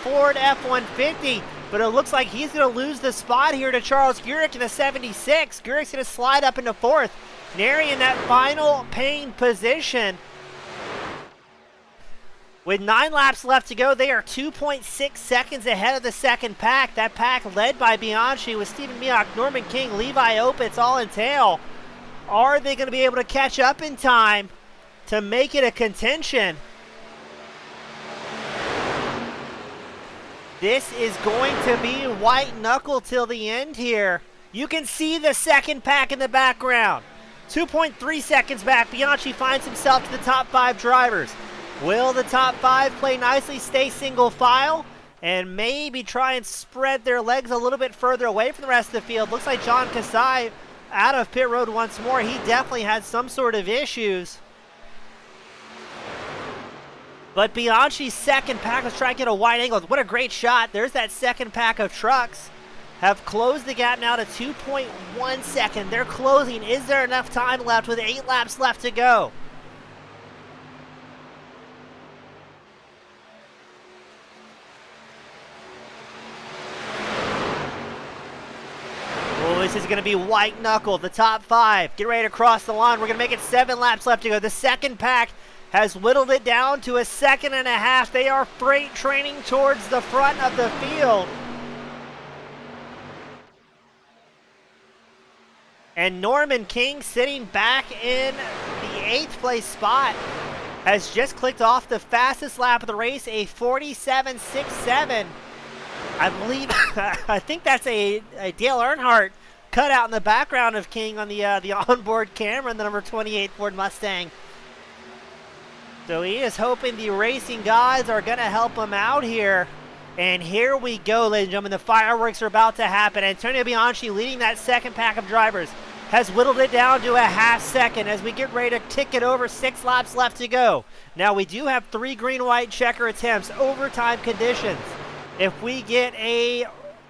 Ford F-150. But it looks like he's going to lose the spot here to Charles Gurick in the 76. Gurick's going to slide up into 4th. Neri in that final paying position. With 9 laps left to go, they are 2.6 seconds ahead of the second pack. That pack led by Bianchi with Stephen Miak, Norman King, Levi Opitz all in tail. Are they going to be able to catch up in time to make it a contention? This is going to be white knuckle till the end here. You can see the second pack in the background. 2.3 seconds back, Bianchi finds himself to the top 5 drivers. Will the top 5 play nicely, stay single file, and maybe try and spread their legs a little bit further away from the rest of the field? Looks like John Kasai out of pit road once more. He definitely had some sort of issues. But Bianchi's second pack, let's try to get a wide angle. What a great shot. There's that second pack of trucks. Have closed the gap now to 2.1 seconds. They're closing. Is there enough time left with 8 laps left to go? Oh, this is going to be white knuckle. The top 5. Get ready to cross the line. We're going to make it 7 laps left to go. The second pack has whittled it down to a 1.5 seconds. They are freight training towards the front of the field. And Norman King, sitting back in the 8th place spot, has just clicked off the fastest lap of the race, a 47.67. I believe, I think that's a Dale Earnhardt cutout in the background of King on the onboard camera in the number 28 Ford Mustang. So he is hoping the racing gods are going to help him out here. And here we go, ladies and gentlemen. The fireworks are about to happen. Antonio Bianchi, leading that second pack of drivers, has whittled it down to a 1/2 second as we get ready to tick it over. 6 laps left to go. Now we do have 3 green-white checker attempts, overtime conditions. If we get a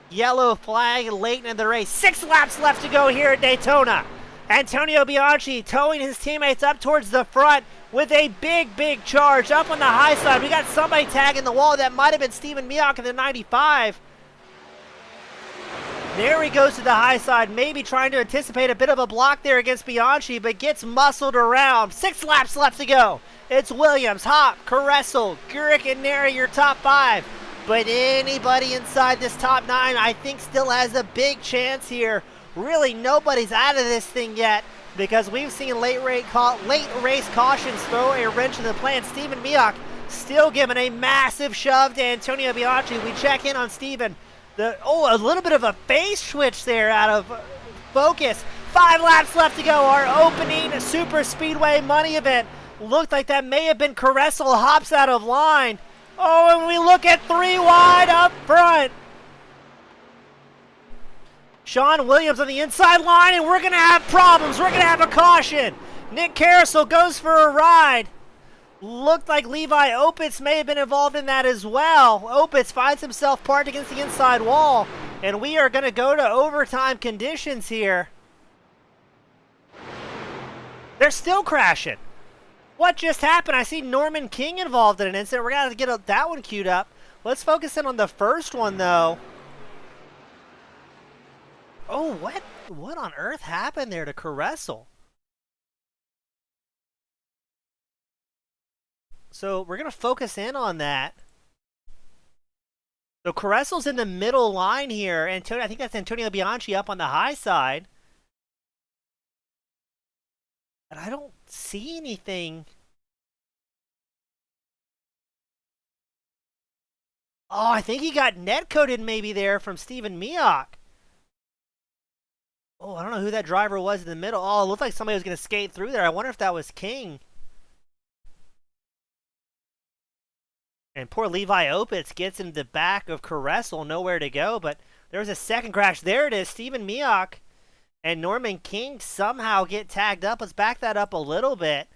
yellow flag late in the race, 6 laps left to go here at Daytona. Antonio Bianchi towing his teammates up towards the front with a big charge up on the high side. We got somebody tagging the wall. That might have been Stephen Miak in the 95. There he goes to the high side, maybe trying to anticipate a bit of a block there against Bianchi, but gets muscled around. 6 laps left to go. It's Williams, Hop, Caressel, Gurick, and Neri, your top 5. But anybody inside this top 9, I think, still has a big chance here. Really, nobody's out of this thing yet because we've seen late race cautions throw a wrench in the plan. Stephen Miak still giving a massive shove to Antonio Bianchi. We check in on Stephen. A little bit of a phase switch there out of focus. 5 laps left to go. Our opening Super Speedway money event. Looked like that may have been Caressel. Hops out of line. Oh, and we look at 3 wide up front. Sean Williams on the inside line, and we're going to have problems. We're going to have a caution. Nick Carousel goes for a ride. Looked like Levi Opitz may have been involved in that as well. Opitz finds himself parked against the inside wall, and we are going to go to overtime conditions here. They're still crashing. What just happened? I see Norman King involved in an incident. We're going to get that one queued up. Let's focus in on the first one, though. Oh, what on earth happened there to Caressel? So we're going to focus in on that. So Caressel's in the middle line here. I think that's Antonio Bianchi up on the high side. But I don't see anything. Oh, I think he got net-coded maybe there from Steven Miak. Oh, I don't know who that driver was in the middle. Oh, it looked like somebody was going to skate through there. I wonder if that was King. And poor Levi Opitz gets in the back of Caressel, nowhere to go. But there was a second crash. There it is. Steven Miak and Norman King somehow get tagged up. Let's back that up a little bit.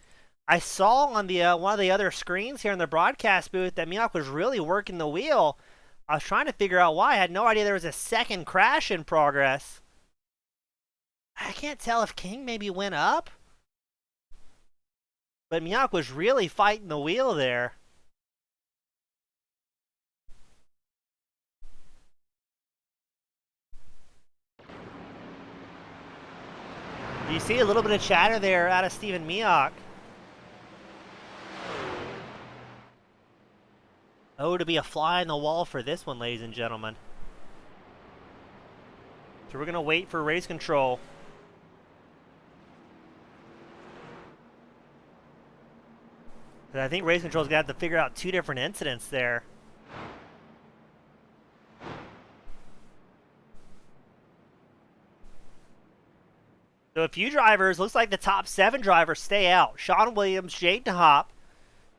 I saw on the one of the other screens here in the broadcast booth that Miak was really working the wheel. I was trying to figure out why. I had no idea there was a second crash in progress. I can't tell if King maybe went up. But Miak was really fighting the wheel there. You see a little bit of chatter there out of Steven Miak. Oh, to be a fly in the wall for this one, ladies and gentlemen. So we're going to wait for race control. I think race control is going to have to figure out two different incidents there. So a few drivers, looks like the top 7 drivers stay out. Sean Williams, Jaden Hopp,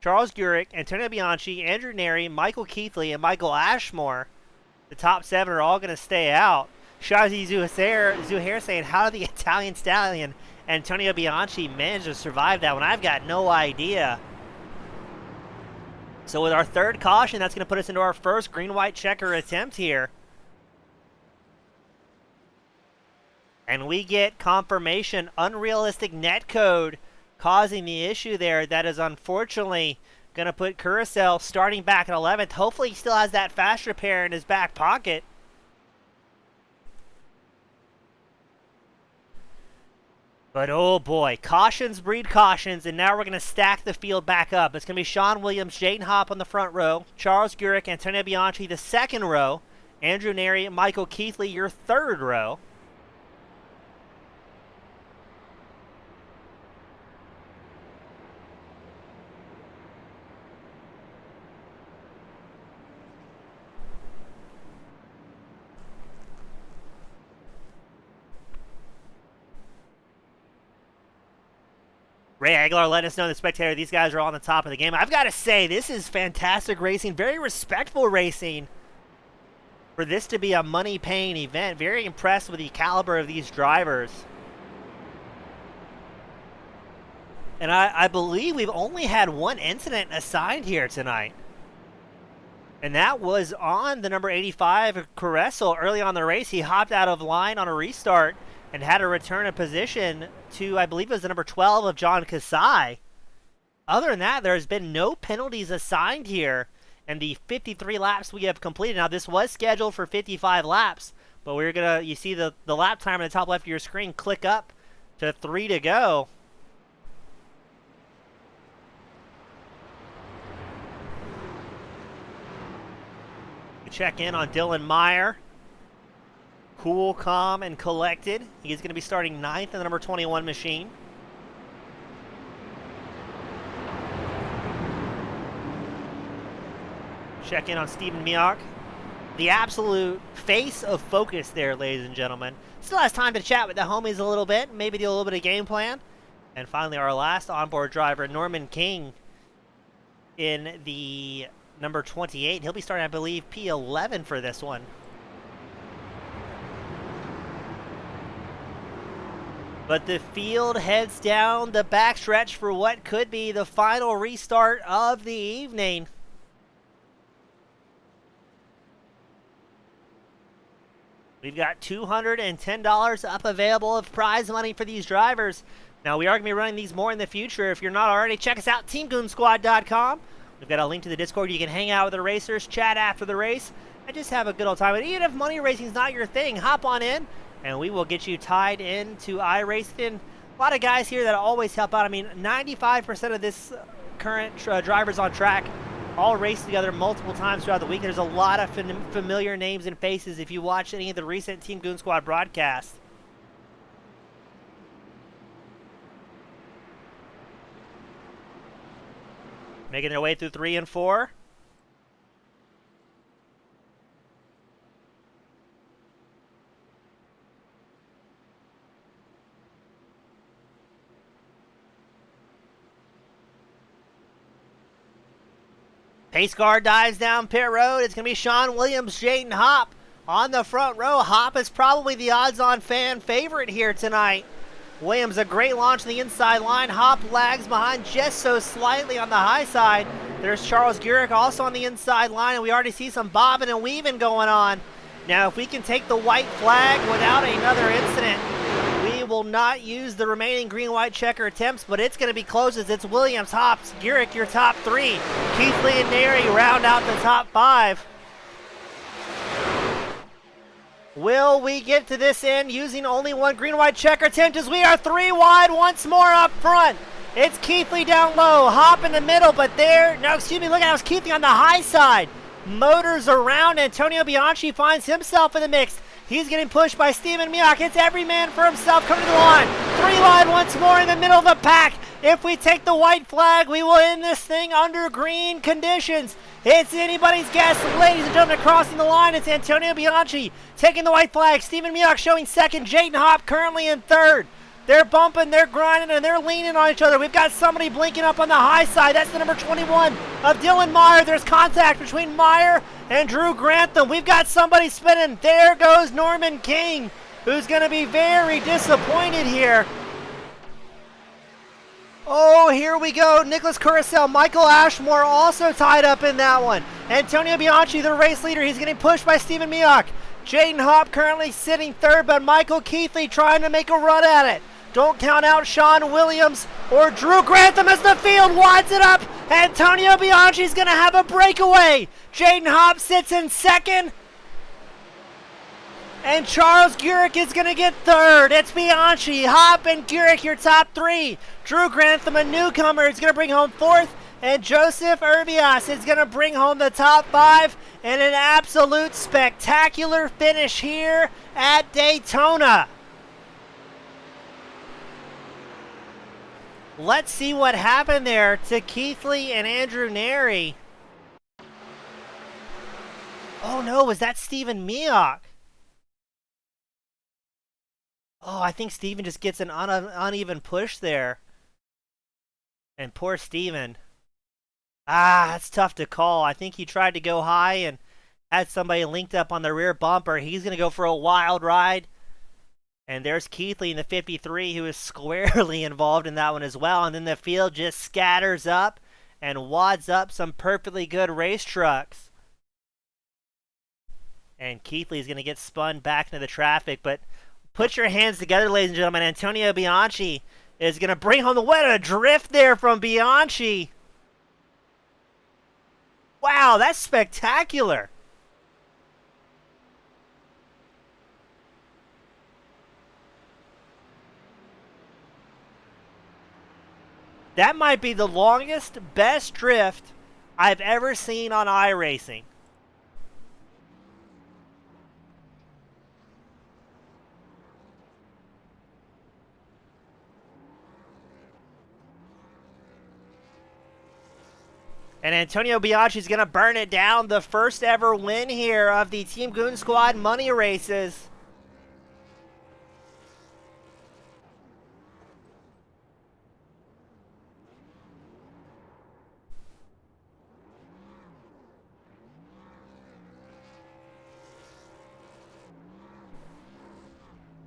Charles Gurick, Antonio Bianchi, Andrew Neri, Michael Keithley, and Michael Ashmore. The top 7 are all going to stay out. Shazi Zuhair saying, how did the Italian stallion Antonio Bianchi manage to survive that one? I've got no idea. So with our third caution, that's going to put us into our first green-white checker attempt here. And we get confirmation, unrealistic net code causing the issue there. That is unfortunately going to put Curacao starting back at 11th. Hopefully he still has that fast repair in his back pocket. But oh boy, cautions breed cautions, and now we're going to stack the field back up. It's going to be Sean Williams, Jaden Hopp on the front row, Charles Gurick, Antonio Bianchi the second row, Andrew Neri, Michael Keithley your third row. Ray Aguilar letting us know in the spectator these guys are all on the top of the game. I've got to say, this is fantastic racing, very respectful racing for this to be a money-paying event. Very impressed with the caliber of these drivers. And I believe we've only had one incident assigned here tonight. And that was on the number 85, Caressel. Early on in the race, he hopped out of line on a restart and had to return a position to, I believe it was the number 12 of John Kasai. Other than that, there's been no penalties assigned here. And the 53 laps we have completed. Now, this was scheduled for 55 laps, but we're going to, you see the lap timer in the top left of your screen click up to 3 to go. Check in on Dylan Meyer. Cool, calm, and collected. He's going to be starting 9th in the number 21 machine. Check in on Steven Miak. The absolute face of focus there, ladies and gentlemen. Still has time to chat with the homies a little bit, maybe do a little bit of game plan. And finally, our last onboard driver, Norman King, in the number 28. He'll be starting, I believe, P11 for this one. But the field heads down the backstretch for what could be the final restart of the evening. We've got $210 up available of prize money for these drivers. Now, we are going to be running these more in the future. If you're not already, check us out, teamgoonsquad.com. We've got a link to the Discord. You can hang out with the racers, chat after the race, and just have a good old time. And even if money racing is not your thing, hop on in, and we will get you tied into iRacing. A lot of guys here that always help out. I mean, 95% of this current drivers on track all race together multiple times throughout the week. There's a lot of familiar names and faces if you watch any of the recent Team Goon Squad broadcasts. Making their way through 3 and 4. Pace car dives down pit road. It's going to be Sean Williams, Jayden Hopp on the front row. Hopp is probably the odds-on fan favorite here tonight. Williams, a great launch on the inside line. Hopp lags behind just so slightly on the high side. There's Charles Gurek also on the inside line, and we already see some bobbing and weaving going on. Now, if we can take the white flag without another incident, we will not use the remaining green-white checker attempts, but it's going to be close as it's Williams, Hops, Gurek, your top 3. Keithley and Neri round out the top 5. Will we get to this end using only one green-white checker attempt as we are 3 wide once more up front? It's Keithley down low, Hop in the middle, but there, no, excuse me, look at it was Keithley on the high side. Motors around, Antonio Bianchi finds himself in the mix. He's getting pushed by Steven Miak. It's every man for himself coming to the line. 3 wide once more in the middle of the pack. If we take the white flag, we will end this thing under green conditions. It's anybody's guess, ladies and gentlemen, crossing the line. It's Antonio Bianchi taking the white flag. Steven Miak showing second. Jayden Hopp currently in third. They're bumping, they're grinding, and they're leaning on each other. We've got somebody blinking up on the high side. That's the number 21 of Dylan Meyer. There's contact between Meyer and Drew Grantham. We've got somebody spinning. There goes Norman King, who's going to be very disappointed here. Oh, here we go. Nicholas Curacell, Michael Ashmore also tied up in that one. Antonio Bianchi, the race leader. He's getting pushed by Steven Miak. Jayden Hopp currently sitting third, but Michael Keithley trying to make a run at it. Don't count out Sean Williams or Drew Grantham as the field winds it up. Antonio Bianchi's going to have a breakaway. Jayden Hopp sits in second. And Charles Gurek is going to get third. It's Bianchi, Hopp, and Gurek, your top 3. Drew Grantham, a newcomer, is going to bring home fourth. And Joseph Urbias is going to bring home the top 5. And an absolute spectacular finish here at Daytona. Let's see what happened there to Keithley and Andrew Neri. Oh no, was that Steven Miak? Oh, I think Steven just gets an uneven push there. And poor Steven. Ah, that's tough to call. I think he tried to go high and had somebody linked up on the rear bumper. He's going to go for a wild ride. And there's Keithley in the 53 who is squarely involved in that one as well. And then the field just scatters up and wads up some perfectly good race trucks. And Keithley's going to get spun back into the traffic. But put your hands together, ladies and gentlemen. Antonio Bianchi is going to bring home the win. A drift there from Bianchi. Wow, that's spectacular. That might be the longest, best drift I've ever seen on iRacing. And Antonio Bianchi is going to burn it down. The first ever win here of the Team Goon Squad money races.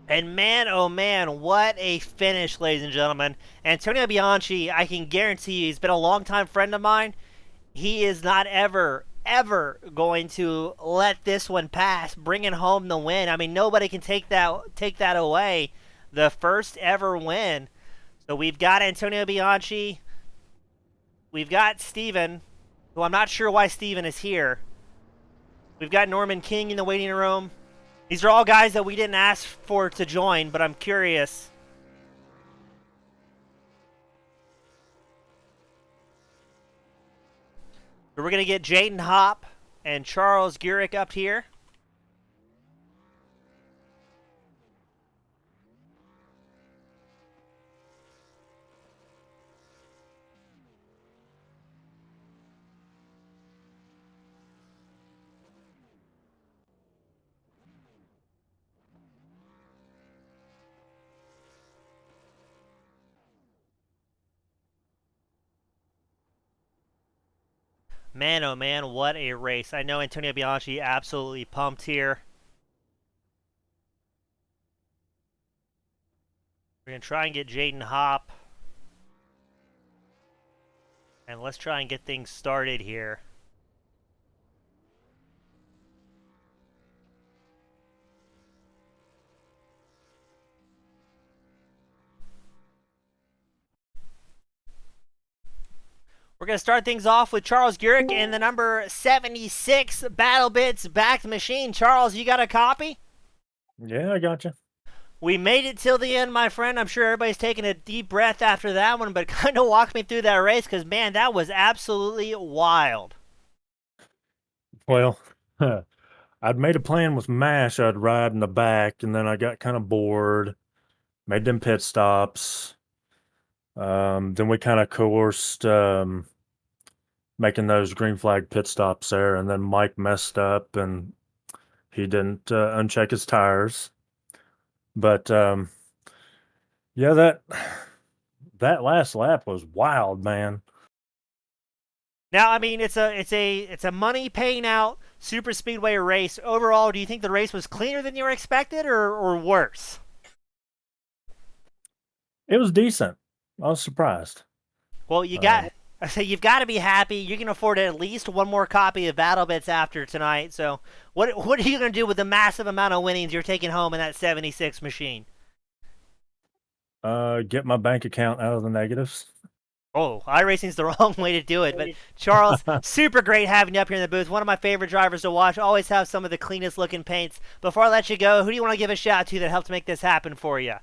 And man, oh man, what a finish, ladies and gentlemen. Antonio Bianchi, I can guarantee you, he's been a longtime friend of mine. He is not ever going to let this one pass, bringing home the win. I mean, nobody can take that away. The first ever win. So we've got Antonio Bianchi. We've got Steven, who I'm not sure why Steven is here. We've got Norman King in the waiting room. These are all guys that we didn't ask for to join, but I'm curious. So we're going to get Jaden Hopp and Charles Gurick up here. Man, oh man, what a race. I know Antonio Bianchi absolutely pumped here. We're going to try and get Jaden Hopp. And let's try and get things started here. We're going to start things off with Charles Gurick in the number 76 Battle Bits backed machine. Charles, you got a copy? Yeah, I got you. We made it till the end, my friend. I'm sure everybody's taking a deep breath after that one, but kind of walk me through that race because, man, that was absolutely wild. Well, I'd made a plan with MASH. I'd ride in the back, and then I got kind of bored, made them pit stops. Then we kind of coerced making those green flag pit stops there, and then Mike messed up, and he didn't uncheck his tires. But yeah, that last lap was wild, man. Now, I mean, it's a money paying out super speedway race. Overall, do you think the race was cleaner than you were expected, or worse? It was decent. I was surprised. Well, I say you've got to be happy. You can afford at least one more copy of Battle Bits after tonight. So, what are you going to do with the massive amount of winnings you're taking home in that 76 machine? Get my bank account out of the negatives. Oh, iRacing's the wrong way to do it. But Charles, super great having you up here in the booth. One of my favorite drivers to watch. Always have some of the cleanest looking paints. Before I let you go, who do you want to give a shout out to that helped make this happen for you?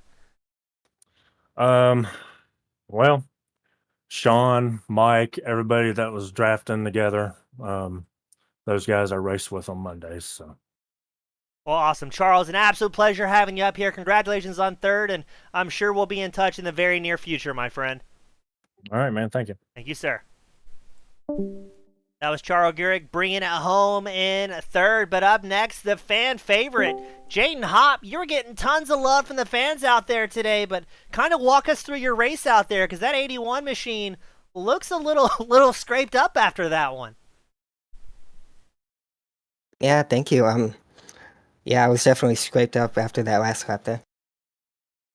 Well, Sean, Mike, everybody that was drafting together. Those guys I raced with on Mondays. So. Well, awesome. Charles, an absolute pleasure having you up here. Congratulations on third, and I'm sure we'll be in touch in the very near future, my friend. All right, man. Thank you. Thank you, sir. That was Charles Gurick bringing it home in third. But up next, the fan favorite, Jaden Hopp. You're getting tons of love from the fans out there today, but kind of walk us through your race out there because that 81 machine looks a little scraped up after that one. Yeah, thank you. Yeah, I was definitely scraped up after that last lap there.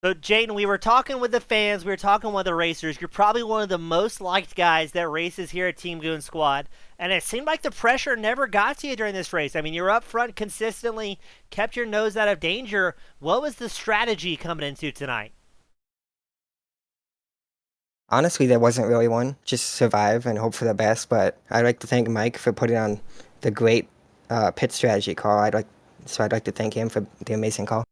So, Jaden, we were talking with the fans, we were talking with the racers. You're probably one of the most liked guys that races here at Team Goon Squad, and it seemed like the pressure never got to you during this race. I mean, you were up front consistently, kept your nose out of danger. What was the strategy coming into tonight? Honestly, there wasn't really one. Just survive and hope for the best, but I'd like to thank Mike for putting on the great pit strategy call. I'd like to thank him for the amazing call.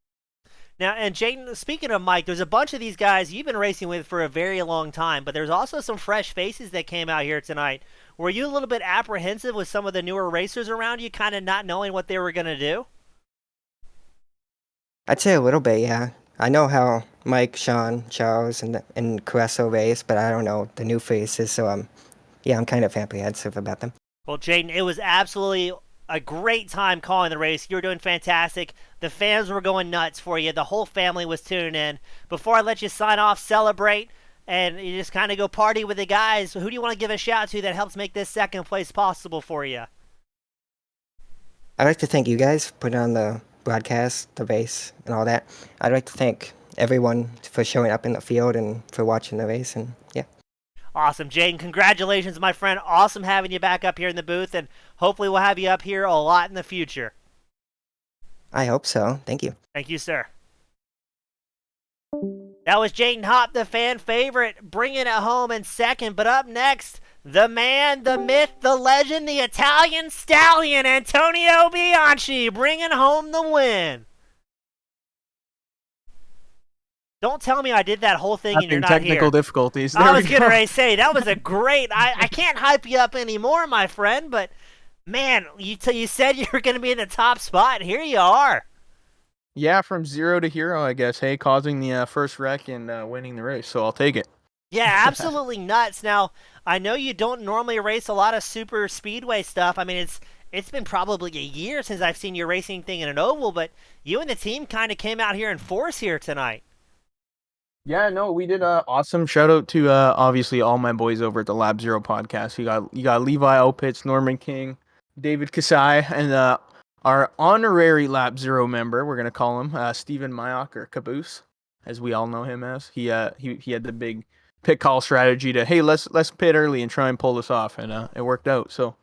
Now, and Jaden, speaking of Mike, there's a bunch of these guys you've been racing with for a very long time, but there's also some fresh faces that came out here tonight. Were you a little bit apprehensive with some of the newer racers around you, kind of not knowing what they were going to do? I'd say a little bit, yeah. I know how Mike, Sean, Charles, and Caruso race, but I don't know the new faces, so yeah, I'm kind of apprehensive about them. Well, Jaden, it was absolutely a great time calling the race. You were doing fantastic. The fans were going nuts for you. The whole family was tuning in. Before I let you sign off, celebrate, and you just kind of go party with the guys, who do you want to give a shout to that helps make this second place possible for you? I'd like to thank you guys for putting on the broadcast, the race, and all that. I'd like to thank everyone for showing up in the field and for watching the race, and yeah. Awesome, Jaden. Congratulations, my friend. Awesome having you back up here in the booth, and hopefully we'll have you up here a lot in the future. I hope so. Thank you. Thank you, sir. That was Jayden Hopp, the fan favorite, bringing it home in second. But up next, the man, the myth, the legend, the Italian stallion, Antonio Bianchi, bringing home the win. Don't tell me I did that whole thing and you're not technical here. difficulties. There I we was going go. to say, that was a great... I can't hype you up anymore, my friend, but, man, you said you were going to be in the top spot, and here you are. Yeah, from zero to hero, I guess. Hey, causing the first wreck and winning the race, so I'll take it. Yeah, absolutely nuts. Now, I know you don't normally race a lot of super speedway stuff. I mean, it's been probably a year since I've seen your racing thing in an oval, but you and the team kind of came out here in force here tonight. Yeah, no, we did awesome. Shout out to obviously all my boys over at the Lab Zero podcast. You got Levi Opitz, Norman King, David Kasai, and our honorary Lab Zero member, we're gonna call him Stephen Mayock, or Caboose, as we all know him as. He had the big pit call strategy to, hey, let's pit early and try and pull this off, and it worked out. So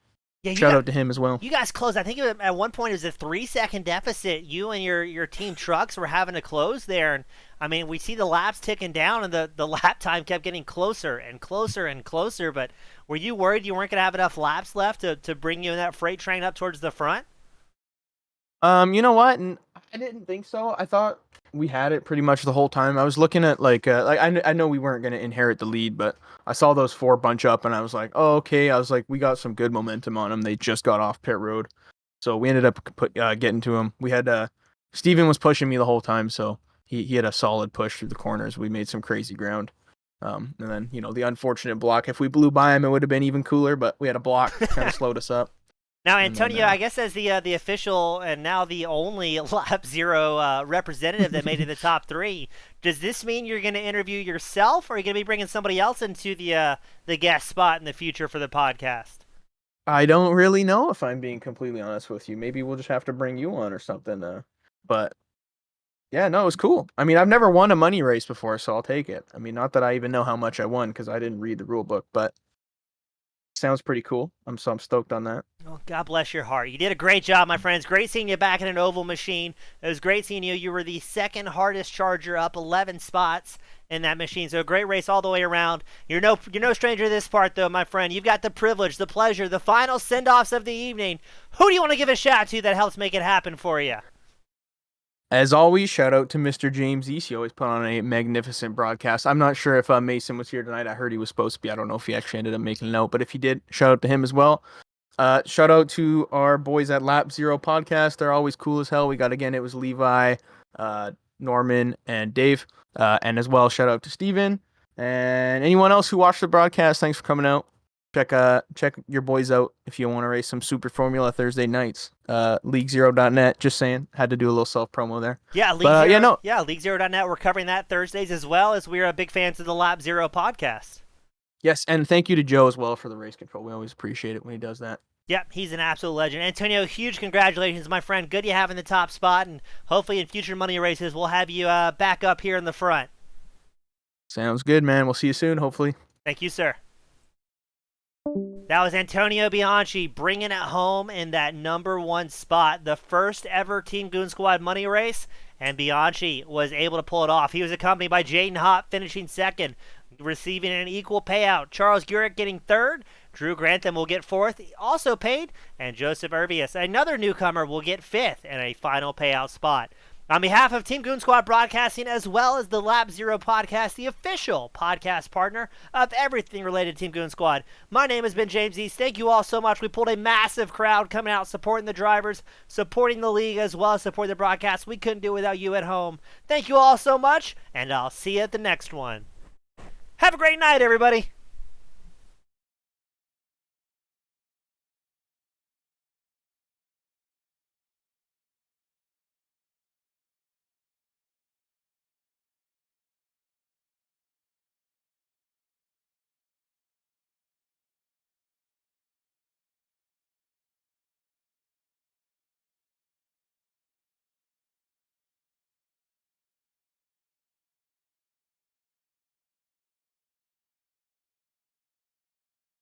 Yeah, shout out to him as well. You guys closed. I think at one point it was a 3-second deficit. You and your team trucks were having to close there. And I mean, we see the laps ticking down, and the lap time kept getting closer and closer and closer. But were you worried you weren't going to have enough laps left to bring you in that freight train up towards the front? You know what? And I didn't think so. I thought we had it pretty much the whole time. I was looking at I know we weren't going to inherit the lead, but I saw those four bunch up and I was like, oh, okay. I was like, we got some good momentum on them. They just got off pit road. So we ended up getting to them. We had Steven was pushing me the whole time. So he had a solid push through the corners. We made some crazy ground. And then, the unfortunate block, if we blew by him, it would have been even cooler, but we had a block kind of slowed us up. Now, Antonio, I guess as the official and now the only Lap Zero representative that made it the top three, does this mean you're going to interview yourself, or are you going to be bringing somebody else into the guest spot in the future for the podcast? I don't really know, if I'm being completely honest with you. Maybe we'll just have to bring you on or something. But yeah, no, it was cool. I mean, I've never won a money race before, so I'll take it. I mean, not that I even know how much I won because I didn't read the rule book, but sounds pretty cool. I'm stoked on that. Oh, God bless your heart. You did a great job, my friends. Great seeing you back in an oval machine. It was great seeing you. You were the second hardest charger up, 11 spots in that machine. So a great race all the way around. You're no stranger to this part, though, my friend. You've got the privilege, the pleasure, the final send-offs of the evening. Who do you want to give a shout to that helps make it happen for you? As always, shout out to Mr. James East. He always put on a magnificent broadcast. I'm not sure if Mason was here tonight. I heard he was supposed to be. I don't know if he actually ended up making a note, but if he did, shout out to him as well. Shout out to our boys at Lap Zero Podcast. They're always cool as hell. it was Levi, Norman, and Dave. And as well, shout out to Steven. And anyone else who watched the broadcast, thanks for coming out. Check your boys out if you want to race some Super Formula Thursday nights. LeagueZero.net, just saying. Had to do a little self-promo there. Yeah, LeagueZero.net. We're covering that Thursdays as well, as we're big fans of the Lap Zero podcast. Yes, and thank you to Joe as well for the race control. We always appreciate it when he does that. Yep, he's an absolute legend. Antonio, huge congratulations, my friend. Good you have in the top spot, and hopefully in future money races we'll have you back up here in the front. Sounds good, man. We'll see you soon, hopefully. Thank you, sir. That was Antonio Bianchi bringing it home in that number one spot, the first ever Team Goon Squad money race, and Bianchi was able to pull it off. He was accompanied by Jayden Hopp finishing second, receiving an equal payout. Charles Gurrick getting third. Drew Grantham will get fourth, also paid, and Joseph Urbius, another newcomer, will get fifth in a final payout spot. On behalf of Team Goon Squad Broadcasting, as well as the Lap Zero Podcast, the official podcast partner of everything related to Team Goon Squad, my name has been James East. Thank you all so much. We pulled a massive crowd coming out, supporting the drivers, supporting the league, as well as supporting the broadcast. We couldn't do it without you at home. Thank you all so much, and I'll see you at the next one. Have a great night, everybody.